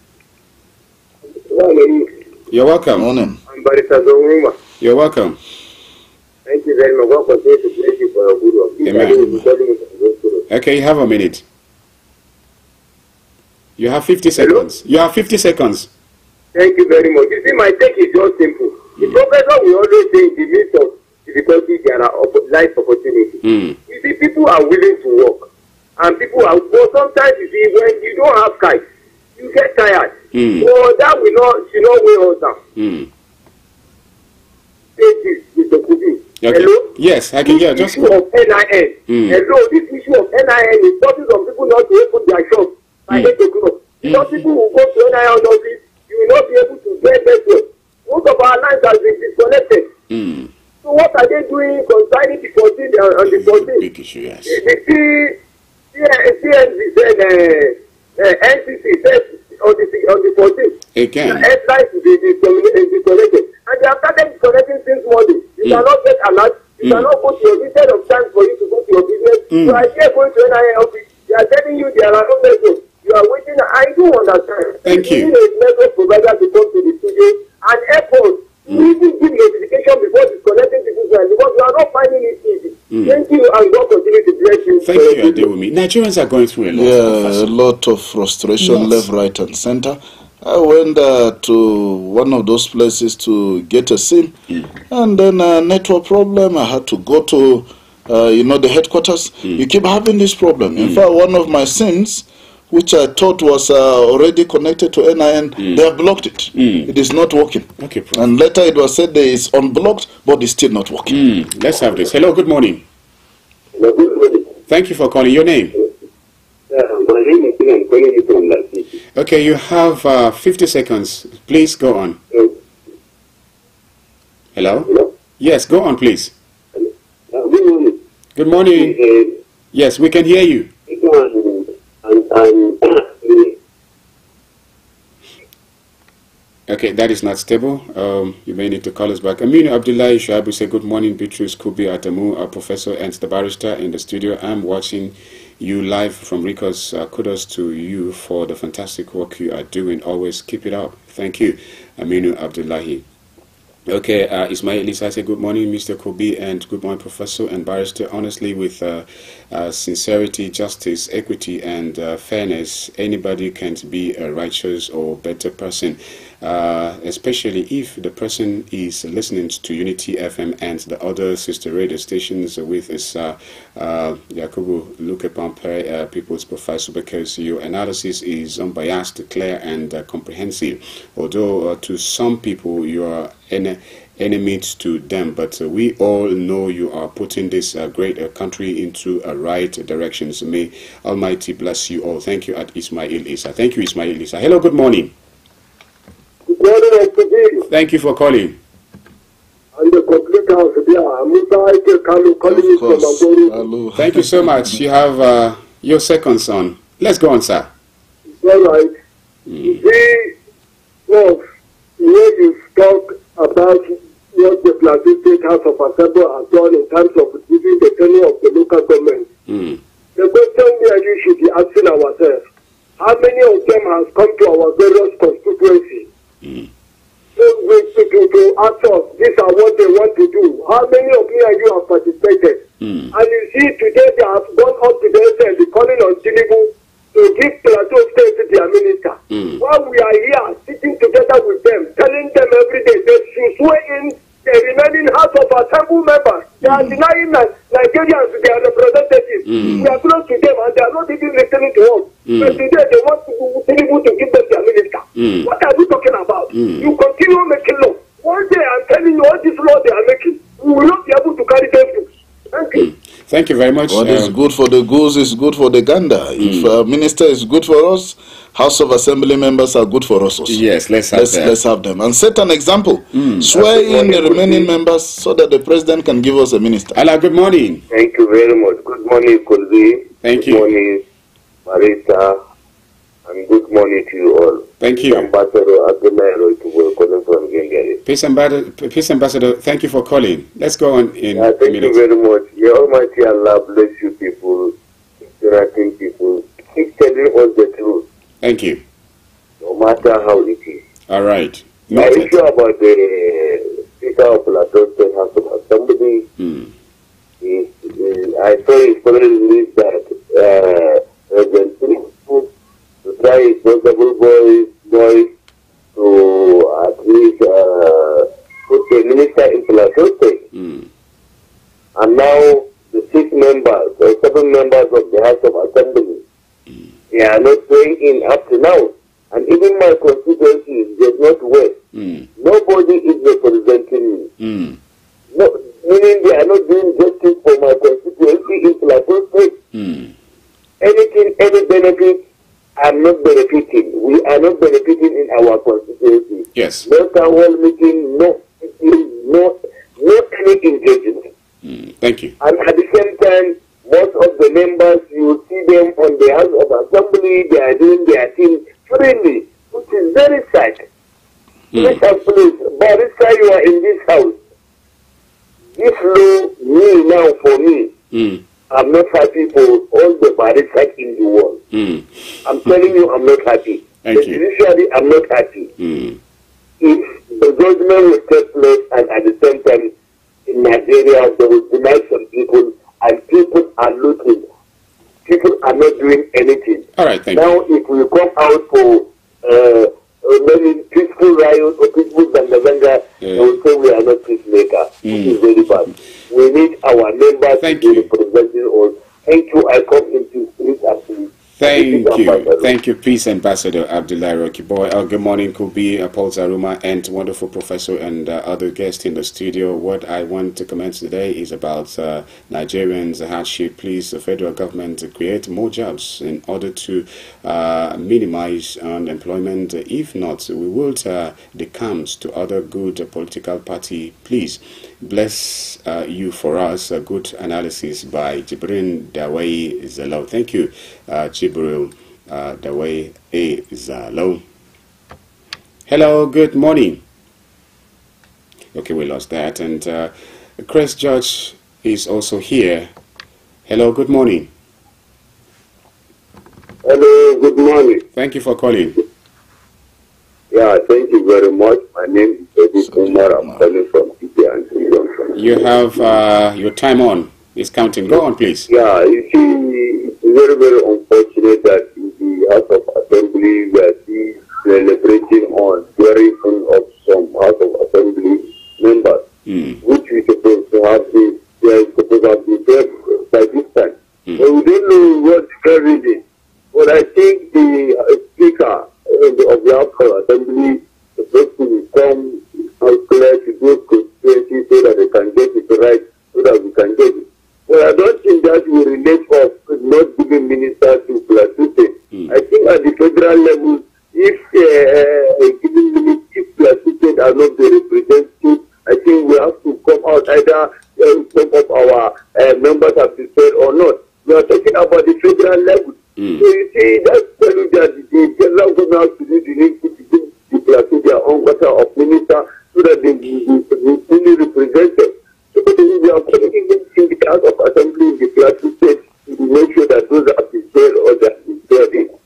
Morning. You're welcome. Morning. I'm Barista Zongruma. You're welcome. Thank you very much. God continue to bless you for your good work. Amen. Okay, you have a minute. You have 50 seconds. You have 50 seconds. Thank you very much. You see, my take is just simple. The professor will always say in the midst of difficulty there are life opportunities. You see, people are willing to work. And people are, well, sometimes you see, when you don't have kites, you get tired. So that will not, should not weigh us down. Take this, Mr. Kubi. Okay. Hello? Yes, I can hear. Just issue of NIN. Hello, this issue of NIN is causing some people not to open their shop by 8 o'clock. Because people will go to NIN office, you will not be able to get network. Most of our lines have been disconnected. So what are they doing concerning the 14 and the 14? Big issue, yes. NCC says on the 14th. Again. The headlines will be disconnected. And they have started disconnecting since Monday. You cannot get alert. You cannot go to your instead of time for you to go to your business. So I hear going to NIN office. They are telling you there are no network. You are waiting. I do do understand. Thank you. We need a network provider to come to the studio and airport. We need to give notification before disconnecting the business because we are not finding it easy. Thank you, and God continue to bless you. Thank you, Adewumi. Nigerians are going through a lot. Yeah, a lot of frustration, left, right, and center. I went to one of those places to get a SIM, and then a network problem. I had to go to, the headquarters. You keep having this problem. In fact, one of my SIMs, which I thought was already connected to NIN, they have blocked it. It is not working. Okay, and later it was said that it's unblocked, but it's still not working. Let's have this. Hello, good morning. Hello, good morning. Thank you for calling. Your name? My name is Fina. I'm calling you from that city. Okay, you have 50 seconds. Please go on. Hello? Hello? Yes, go on, please. Good morning. Good morning. Yes, we can hear you. Okay, that is not stable. You may need to call us back. Aminu Abdullahi Shuaibu say good morning. Beatrice Kubi Atamu, a professor and the barrister in the studio. I'm watching you live from Ricos. Kudos to you for the fantastic work you are doing. Always keep it up. Thank you, Aminu Abdullahi. Okay, Ismail Lisa say good morning, Mr. Kobi, and good morning, Professor and Barrister. Honestly, with sincerity, justice, equity, and fairness, anybody can be a righteous or better person, especially if the person is listening to Unity FM and the other sister radio stations with us. Yakubu, look upon people's profiles because your analysis is unbiased, clear, and comprehensive. Although to some people you are enemies to them, but we all know you are putting this great country into a right direction. So may Almighty bless you all. Thank you, at Ismail Isa. Thank you, Ismail Isa. Hello, good morning. Good morning, thank you for calling. And the complete house, calling you from Agoro. Thank you so much. You have your seconds on. Let's go on, sir. All right. We when you talk about what the Plateau State House of Assembly has done in terms of giving the tenure of the local government, the question we are should be asking ourselves, how many of them has come to our various constituencies to ask us, these are what they want to do. How many of you and you have participated? And you see today they have gone up to the calling on Tinubu to give Plateau State to their minister. While we are here sitting together with them, telling them every day they should swear in the remaining House of Assembly members. They are denying Nigerians their representatives. We are close to them and they are not even listening to us. But today they want to give them their minister. What are we talking about? You continue making law. One day I'm telling you all this law they are making, we will not be able to carry them through. Thank you. Thank you very much. What is good for the goose is good for the gander. If a minister is good for us, House of Assembly members are good for us also. Yes, let's have them. And set an example. Swear in the remaining members so that the president can give us a minister. Hello, good morning. Thank you very much. Good morning, Kulzi. Thank you. Good morning, Marisa. And good morning to you all. Thank you. Ambassador Abdullahi calling from Gengari. Peace Ambassador, thank you for calling. Let's go on in thank you very much. Your Almighty Allah bless you people, interacting people, keep telling us the truth. Thank you. No matter how it is. All right. The issue about the Speaker of Plateau State House of Assembly is I saw his foreign release that President Tinubu to try his possible boys to at least put the minister in Plateau State. And now the 6 members or 7 members of the House of Assembly, they are not going in up to now. And even my constituency is just not west. Nobody is representing me. No, meaning they are not doing justice for my constituency in Plateau State. Anything, any benefit, I'm not benefiting. We are not benefiting in our constituency. Yes. No town hall meeting, no any engagement. Thank you. And at the same time, most of the members, you see them on the House of Assembly, they are doing their thing freely, which is very sad. Listen, please, Barrister, you are in this house. This law, for me, I'm not happy for all the barristers in the world. I'm telling you, I'm not happy. Thank the judiciary are not happy. If the judgment will take place and at the same time in Nigeria they will deny some people and people are looting. People are not doing anything. All right, thank now, if we come out for maybe peaceful riot or peaceful zanga-zanga, they will say we are not peacemakers. This is very bad. We need our members to be representing us. Thank you. I come into street and Thank you, Peace Ambassador Abdullahi Rokiboy. Good morning, Kubi, Paul Zaruma, and wonderful professor and other guests in the studio. What I want to comment today is about Nigerians' hardship. Please, the federal government to create more jobs in order to minimize unemployment. If not, we will decamp to other good political party. Please, bless you for us. A good analysis by Jibrin Dawei Zalo. Thank you, Jibril Dawei Zalo. Hello, good morning. Okay, we lost that. And Chris Judge is also here. Hello, good morning. Hello, good morning. Thank you for calling. Yeah, thank you very much. My name is Eddie Umar. I'm calling from TUNTBE. You have your time on. It's counting. Go on, please. Yeah, you see, it's very, very unfortunate that in the House of Assembly we are celebrating on very full of some House of Assembly members, which we supposed to have been, they are supposed to have been there by this time. But we don't know what the reason. But I think the Speaker of the House of Assembly is supposed to come out clear to those constituencies so that they can get it right, so that we can get it. But I don't think that will relate of not giving ministers to Plateau State. I think at the federal level, if giving ministers, if Plateau State are not the representative, I think we have to come out either some of our members have been said or not. We are talking about the federal level. So you see, that's telling that the federal government has to do the need to give the Plateau their own quarter of minister so that they will be fully represented. So we are putting in the House of Assembly in the Plateau State to make sure that those are prepared or that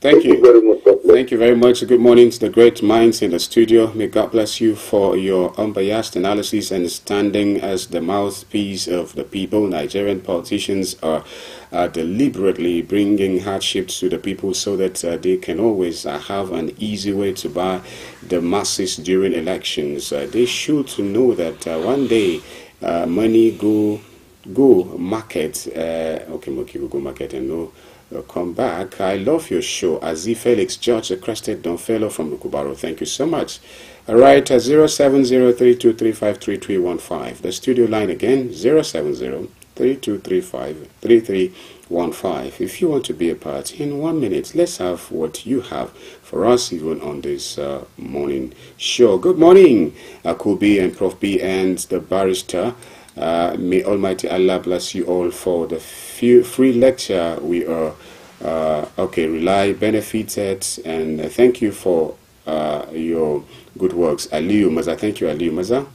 Thank you very much. Thank you very much. Good morning to the great minds in the studio. May God bless you for your unbiased analysis and standing as the mouthpiece of the people. Nigerian politicians are deliberately bringing hardships to the people so that they can always have an easy way to buy the masses during elections. They should know that one day money go market. Okay, go market and no. Come back. I love your show. Azi Felix George, a crested Don Fellow from Lukubaro. Thank you so much. All right, 07032353315. The studio line again, 07032353315. If you want to be a part in 1 minute, let's have what you have for us even on this morning show. Good morning, Akubi and Prof B and the barrister. May Almighty Allah bless you all for the free lecture. We are rely benefited, and thank you for your good works. Aliyu Maza, thank you, Aliyu Maza.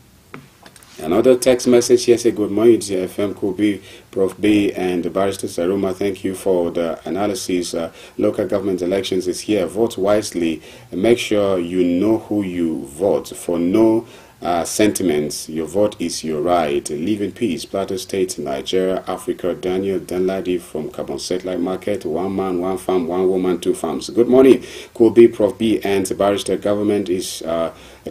Another text message here say, good morning to FM Kubi, Prof B and the barrister Saruma. Thank you for the analysis. Local government elections is here. Vote wisely and make sure you know who you vote for. No sentiments. Your vote is your right. Live in peace. Plateau State, Nigeria, Africa. Daniel Dunladi from Carbon Satellite Market. 1 man, 1 farm, 1 woman, 2 farms. Good morning. Kobe, Prof B and the barrister. Government is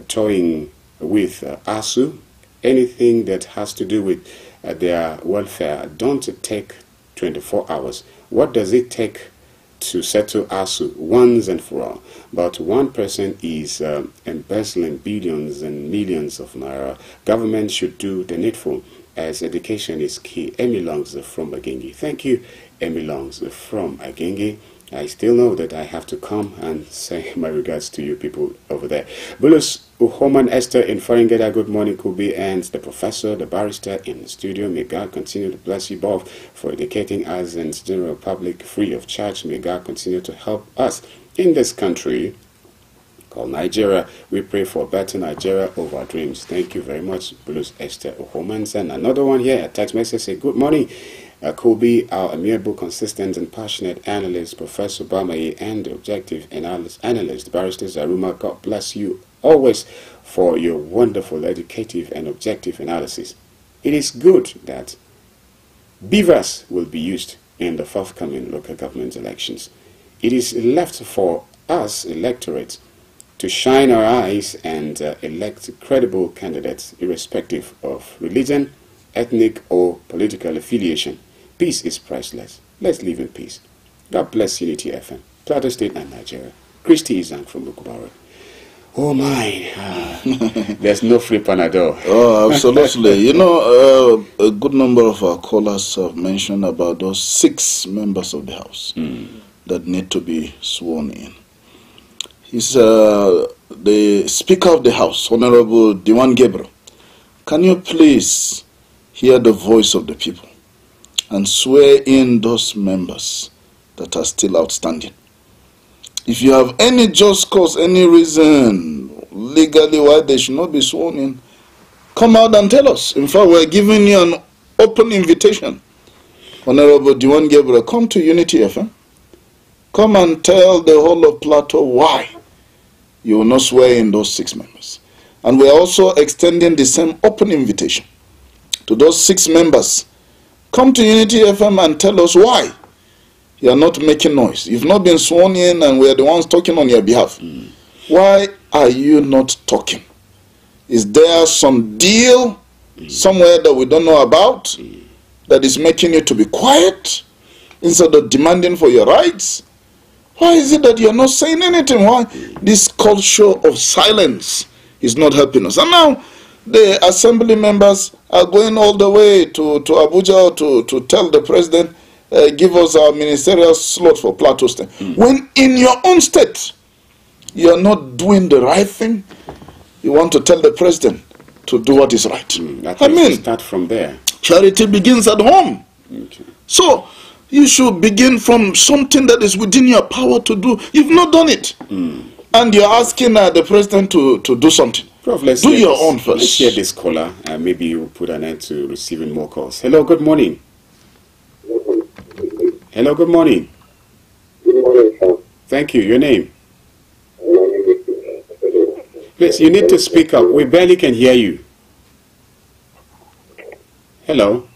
toying with ASU. Anything that has to do with their welfare, don't take 24 hours. What does it take to settle ASU once and for all? But one person is embezzling billions and millions of naira. Government should do the needful, as education is key. Emi Longs from Agenge. Thank you, Emi Longs from Agenge. I still know that I have to come and say my regards to you people over there. Bulus Uhoman Esther in Faringeda, good morning, Kubi, and the professor, the barrister in the studio. May God continue to bless you both for educating us and the general public free of charge. May God continue to help us in this country called Nigeria. We pray for a better Nigeria over our dreams. Thank you very much, Bulus Esther Uhoman. And another one here, a text message say, good morning. could be our amiable, consistent, and passionate analyst, Professor Bamayi, and the objective analyst, Barrister Zaruma. God bless you always for your wonderful, educative, and objective analysis. It is good that beavers will be used in the forthcoming local government elections. It is left for us, electorates, to shine our eyes and elect credible candidates irrespective of religion, ethnic, or political affiliation. Peace is priceless. Let's live in peace. God bless Unity FM, Plateau State and Nigeria. Christy Izang from Lukubara. Oh my, there's no free Panadol. Oh, absolutely. You know, a good number of our callers have mentioned about those 6 members of the House that need to be sworn in. He's the Speaker of the House, Honorable Diwan Gabriel. Can you please hear the voice of the people and swear in those members that are still outstanding? If you have any just cause, any reason legally why they should not be sworn in, come out and tell us. In fact, we're giving you an open invitation. Honorable Diwan Gabriel, come to Unity FM. Come and tell the whole of Plateau why you will not swear in those 6 members. And we're also extending the same open invitation to those 6 members. Come to Unity FM and tell us why you are not making noise. You've not been sworn in and we're the ones talking on your behalf. Why are you not talking? Is there some deal somewhere that we don't know about that is making you to be quiet instead of demanding for your rights? Why is it that you're not saying anything? Why this culture of silence is not helping us? And now the assembly members are going all the way to Abuja to tell the president, give us our ministerial slot for Plateau State. When in your own state, you're not doing the right thing, you want to tell the president to do what is right. I mean, start from there. Charity begins at home. Okay. So, you should begin from something that is within your power to do. You've not done it. And you're asking the president to do something. Prof, do your own first. Let's hear this caller. Maybe you'll put an end to receiving more calls. Hello, good morning. Hello, good morning. Good morning, sir. Thank you. Your name? Please, you need to speak up. We barely can hear you. Hello.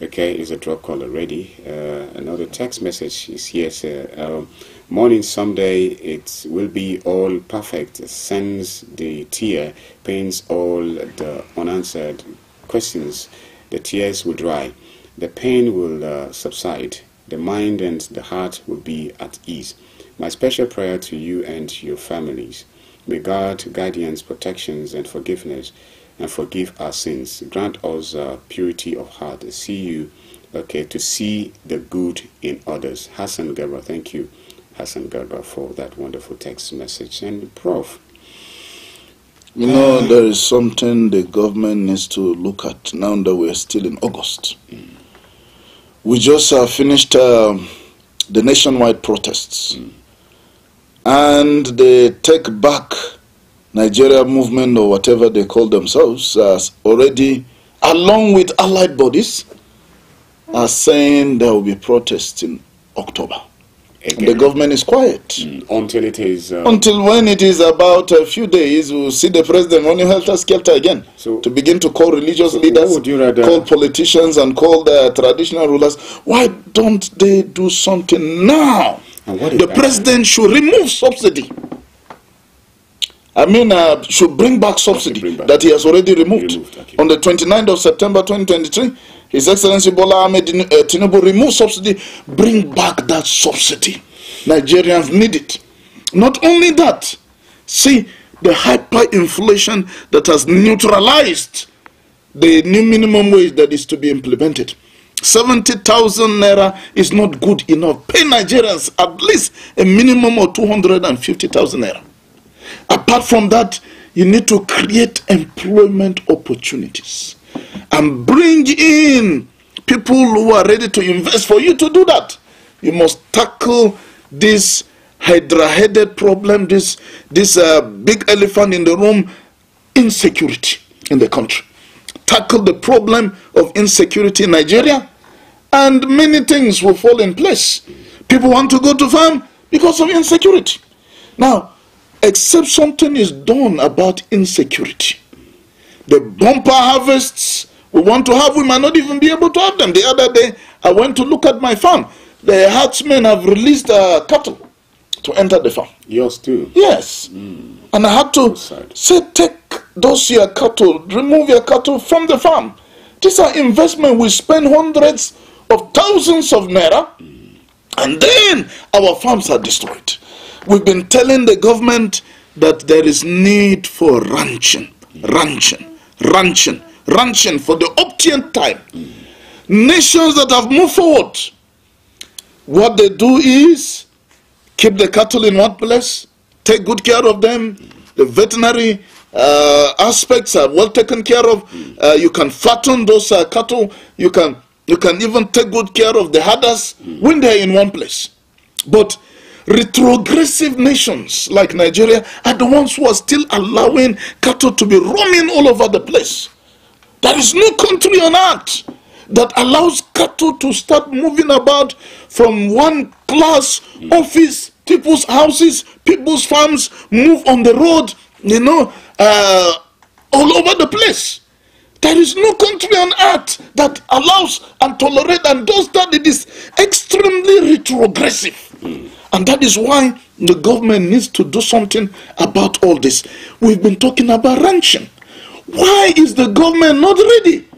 Okay, it's a drop call already. Another text message is here. Morning, someday it will be all perfect. Sends the tear, pains all the unanswered questions. The tears will dry. The pain will subside. The mind and the heart will be at ease. My special prayer to you and your families. May God, guidance, protections, and forgiveness, and forgive our sins. Grant us purity of heart. To see the good in others. Hassan Garba, thank you, Hassan Garba, for that wonderful text message. And Prof, you know, there is something the government needs to look at now that we are still in August. We just finished the nationwide protests. And the Take Back Nigeria movement, or whatever they call themselves, already, along with allied bodies, are saying there will be protests in October. And the government is quiet. Until it is... Until when it is about a few days, we'll see the president running helter-skelter again. So, to begin to call religious leaders, call politicians, and call the traditional rulers. Why don't they do something now? The president should remove subsidy. I mean, should bring back subsidy that he has already removed. On the 29th of September 2023, His Excellency Bola Ahmed Tinubu removed subsidy. Bring back that subsidy. Nigerians need it. Not only that, see the hyperinflation that has neutralized the new minimum wage that is to be implemented. 70,000 naira is not good enough. Pay Nigerians at least a minimum of 250,000 naira. Apart from that, you need to create employment opportunities and bring in people who are ready to invest. For you to do that, you must tackle this hydra-headed problem, this big elephant in the room, insecurity in the country. Tackle the problem of insecurity in Nigeria and many things will fall in place. People want to go to farm because of insecurity. Now, except something is done about insecurity, the bumper harvests we want to have, we might not even be able to have them. The other day, I went to look at my farm. The herdsmen have released cattle to enter the farm. Yours too? Yes. And I had to say, take those your cattle, remove your cattle from the farm. These are investments. We spend hundreds of thousands of naira, and then our farms are destroyed. We've been telling the government that there is need for ranching for the opportune time. Nations that have moved forward, what they do is keep the cattle in one place, take good care of them. The veterinary aspects are well taken care of. You can fatten those cattle. You can even take good care of the herders when they are in one place. But retrogressive nations like Nigeria are the ones who are still allowing cattle to be roaming all over the place. There is no country on earth that allows cattle to start moving about from one class office, people's houses, people's farms, move on the road, all over the place. There is no country on earth that allows and tolerates and does that. It is extremely retrogressive. And that is why the government needs to do something about all this. We've been talking about ranching. Why is the government not ready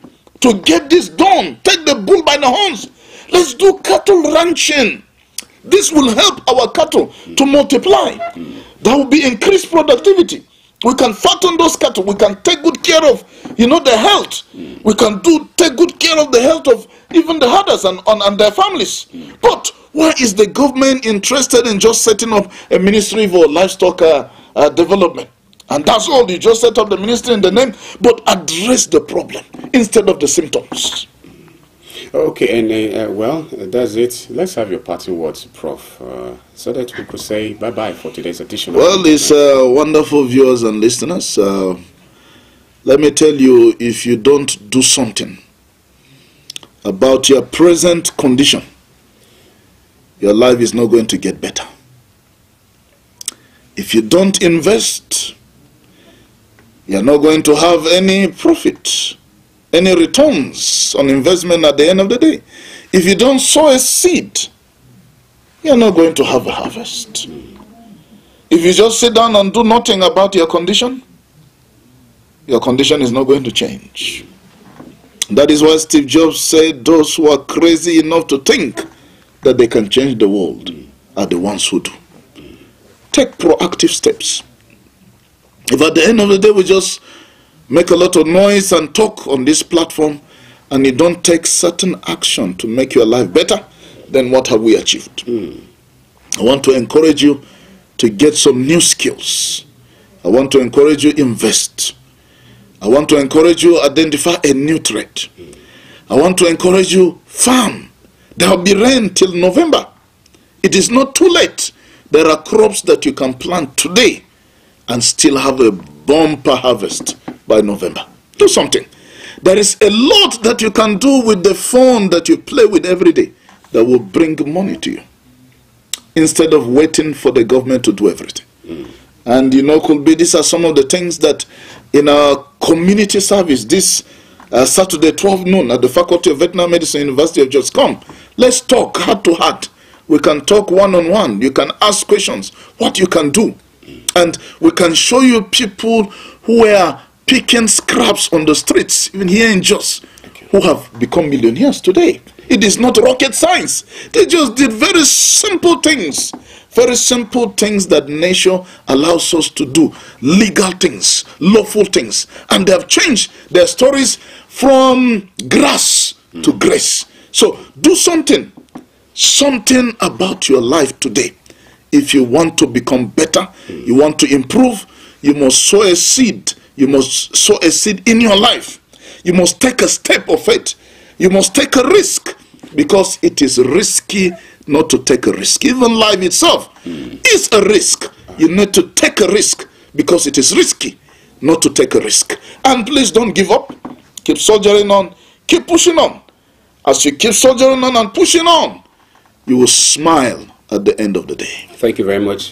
to get this done? Take the bull by the horns. Let's do cattle ranching. This will help our cattle to multiply. That will be increased productivity. We can fatten those cattle. We can take good care of, the health. We can take good care of the health of even the herders and their families. But why is the government interested in just setting up a ministry for livestock development? And that's all. You just set up the ministry in the name, but address the problem instead of the symptoms. Okay, and well, that's it. Let's have your parting words, Prof, so that we could say bye-bye for today's edition. Well, it's wonderful viewers and listeners. Let me tell you, if you don't do something about your present condition, your life is not going to get better. If you don't invest, you're not going to have any profit, any returns on investment at the end of the day. If you don't sow a seed, you're not going to have a harvest. If you just sit down and do nothing about your condition is not going to change. That is why Steve Jobs said those who are crazy enough to think that they can change the world are the ones who do. Take proactive steps. If at the end of the day we just make a lot of noise and talk on this platform and you don't take certain action to make your life better, then what have we achieved? I want to encourage you to get some new skills. I want to encourage you to invest. I want to encourage you to identify a new trade. I want to encourage you farm. There will be rain till November. It is not too late. There are crops that you can plant today and still have a bumper harvest by November. Do something. There is a lot that you can do with the phone that you play with every day that will bring money to you instead of waiting for the government to do everything. And could be these are some of the things that in our community service this Saturday 12 noon at the Faculty of Veterinary Medicine, University of Jos. Come, let's talk heart to heart. We can talk one-on-one. You can ask questions, what you can do. And we can show you people who are picking scraps on the streets, even here in Jos, who have become millionaires today. It is not rocket science. They just did very simple things that nature allows us to do. Legal things, lawful things. And they have changed their stories from grass to grace. So do something about your life today. If you want to become better, you want to improve, you must sow a seed. You must sow a seed in your life. You must take a step of faith. You must take a risk, because it is risky not to take a risk. Even life itself is a risk. You need to take a risk because it is risky not to take a risk. And please don't give up. Keep soldiering on. Keep pushing on. as you keep soldiering on and pushing on, you will smile at the end of the day. Thank you very much,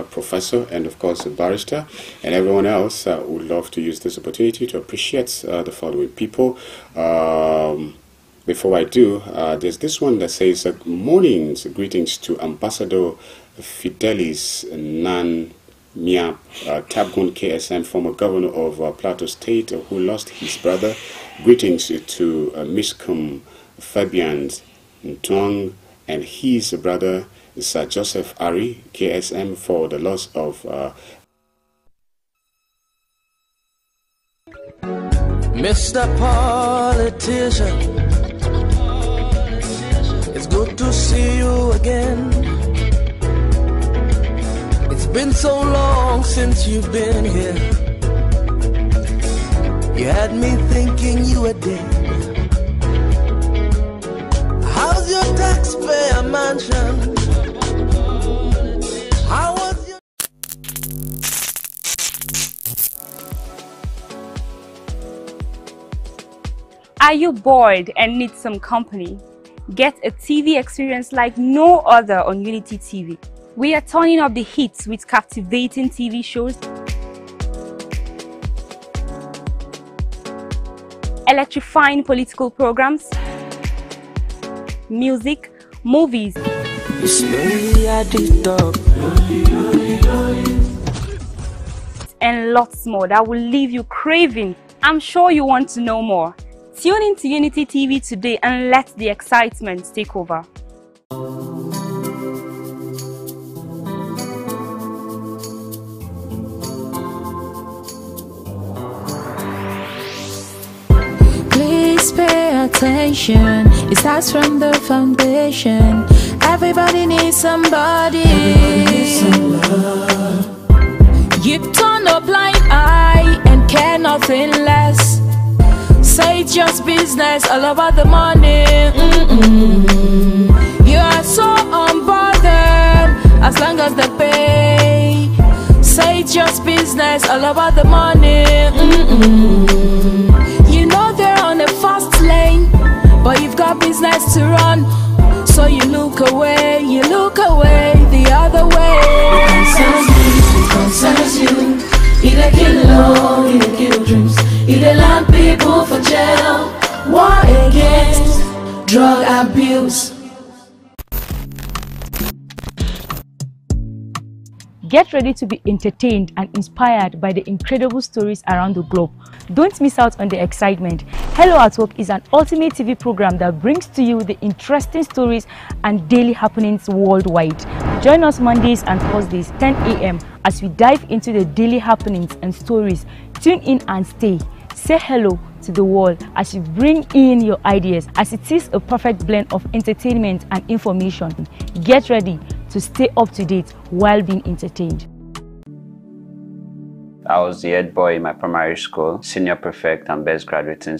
Professor, and of course, Barrister, and everyone else would love to use this opportunity to appreciate the following people. Before I do, there's this one that says, mornings, greetings to Ambassador Fidelis Nan Miap Tabgun KSM, former governor of Plateau State, who lost his brother. Greetings to Miscom Fabian Ntong and his brother Sir Joseph Ari KSM for the loss of Mr. Politician, it's good to see you again. It's been so long since you've been here. You had me thinking you were dead. How's your taxpayer mansion? How was your... Are you bored and need some company? Get a TV experience like no other on Unity TV. We are turning up the hits with captivating TV shows, electrifying political programs, music, movies, and lots more that will leave you craving. I'm sure you want to know more. Tune in to Unity TV today and let the excitement take over. Please pay attention. It starts from the foundation. Everybody needs somebody. You turn a blind eye and care nothing less. Say it's just business, all about the money. You are so unbothered as long as they pay. Say it's just business, all about the money. You know they're on a fast lane, but you've got business to run. So you look away the other way. It concerns you. It kill law, it kill dreams. It land people for jail. War against drug abuse. Get ready to be entertained and inspired by the incredible stories around the globe. Don't miss out on the excitement. Hello at Work is an ultimate TV program that brings to you the interesting stories and daily happenings worldwide. Join us Mondays and Thursdays 10 a.m. as we dive into the daily happenings and stories. Tune in and stay. Say hello to the world as you bring in your ideas, as it is a perfect blend of entertainment and information. Get ready to stay up to date while being entertained. I was the head boy in my primary school, senior prefect and best graduating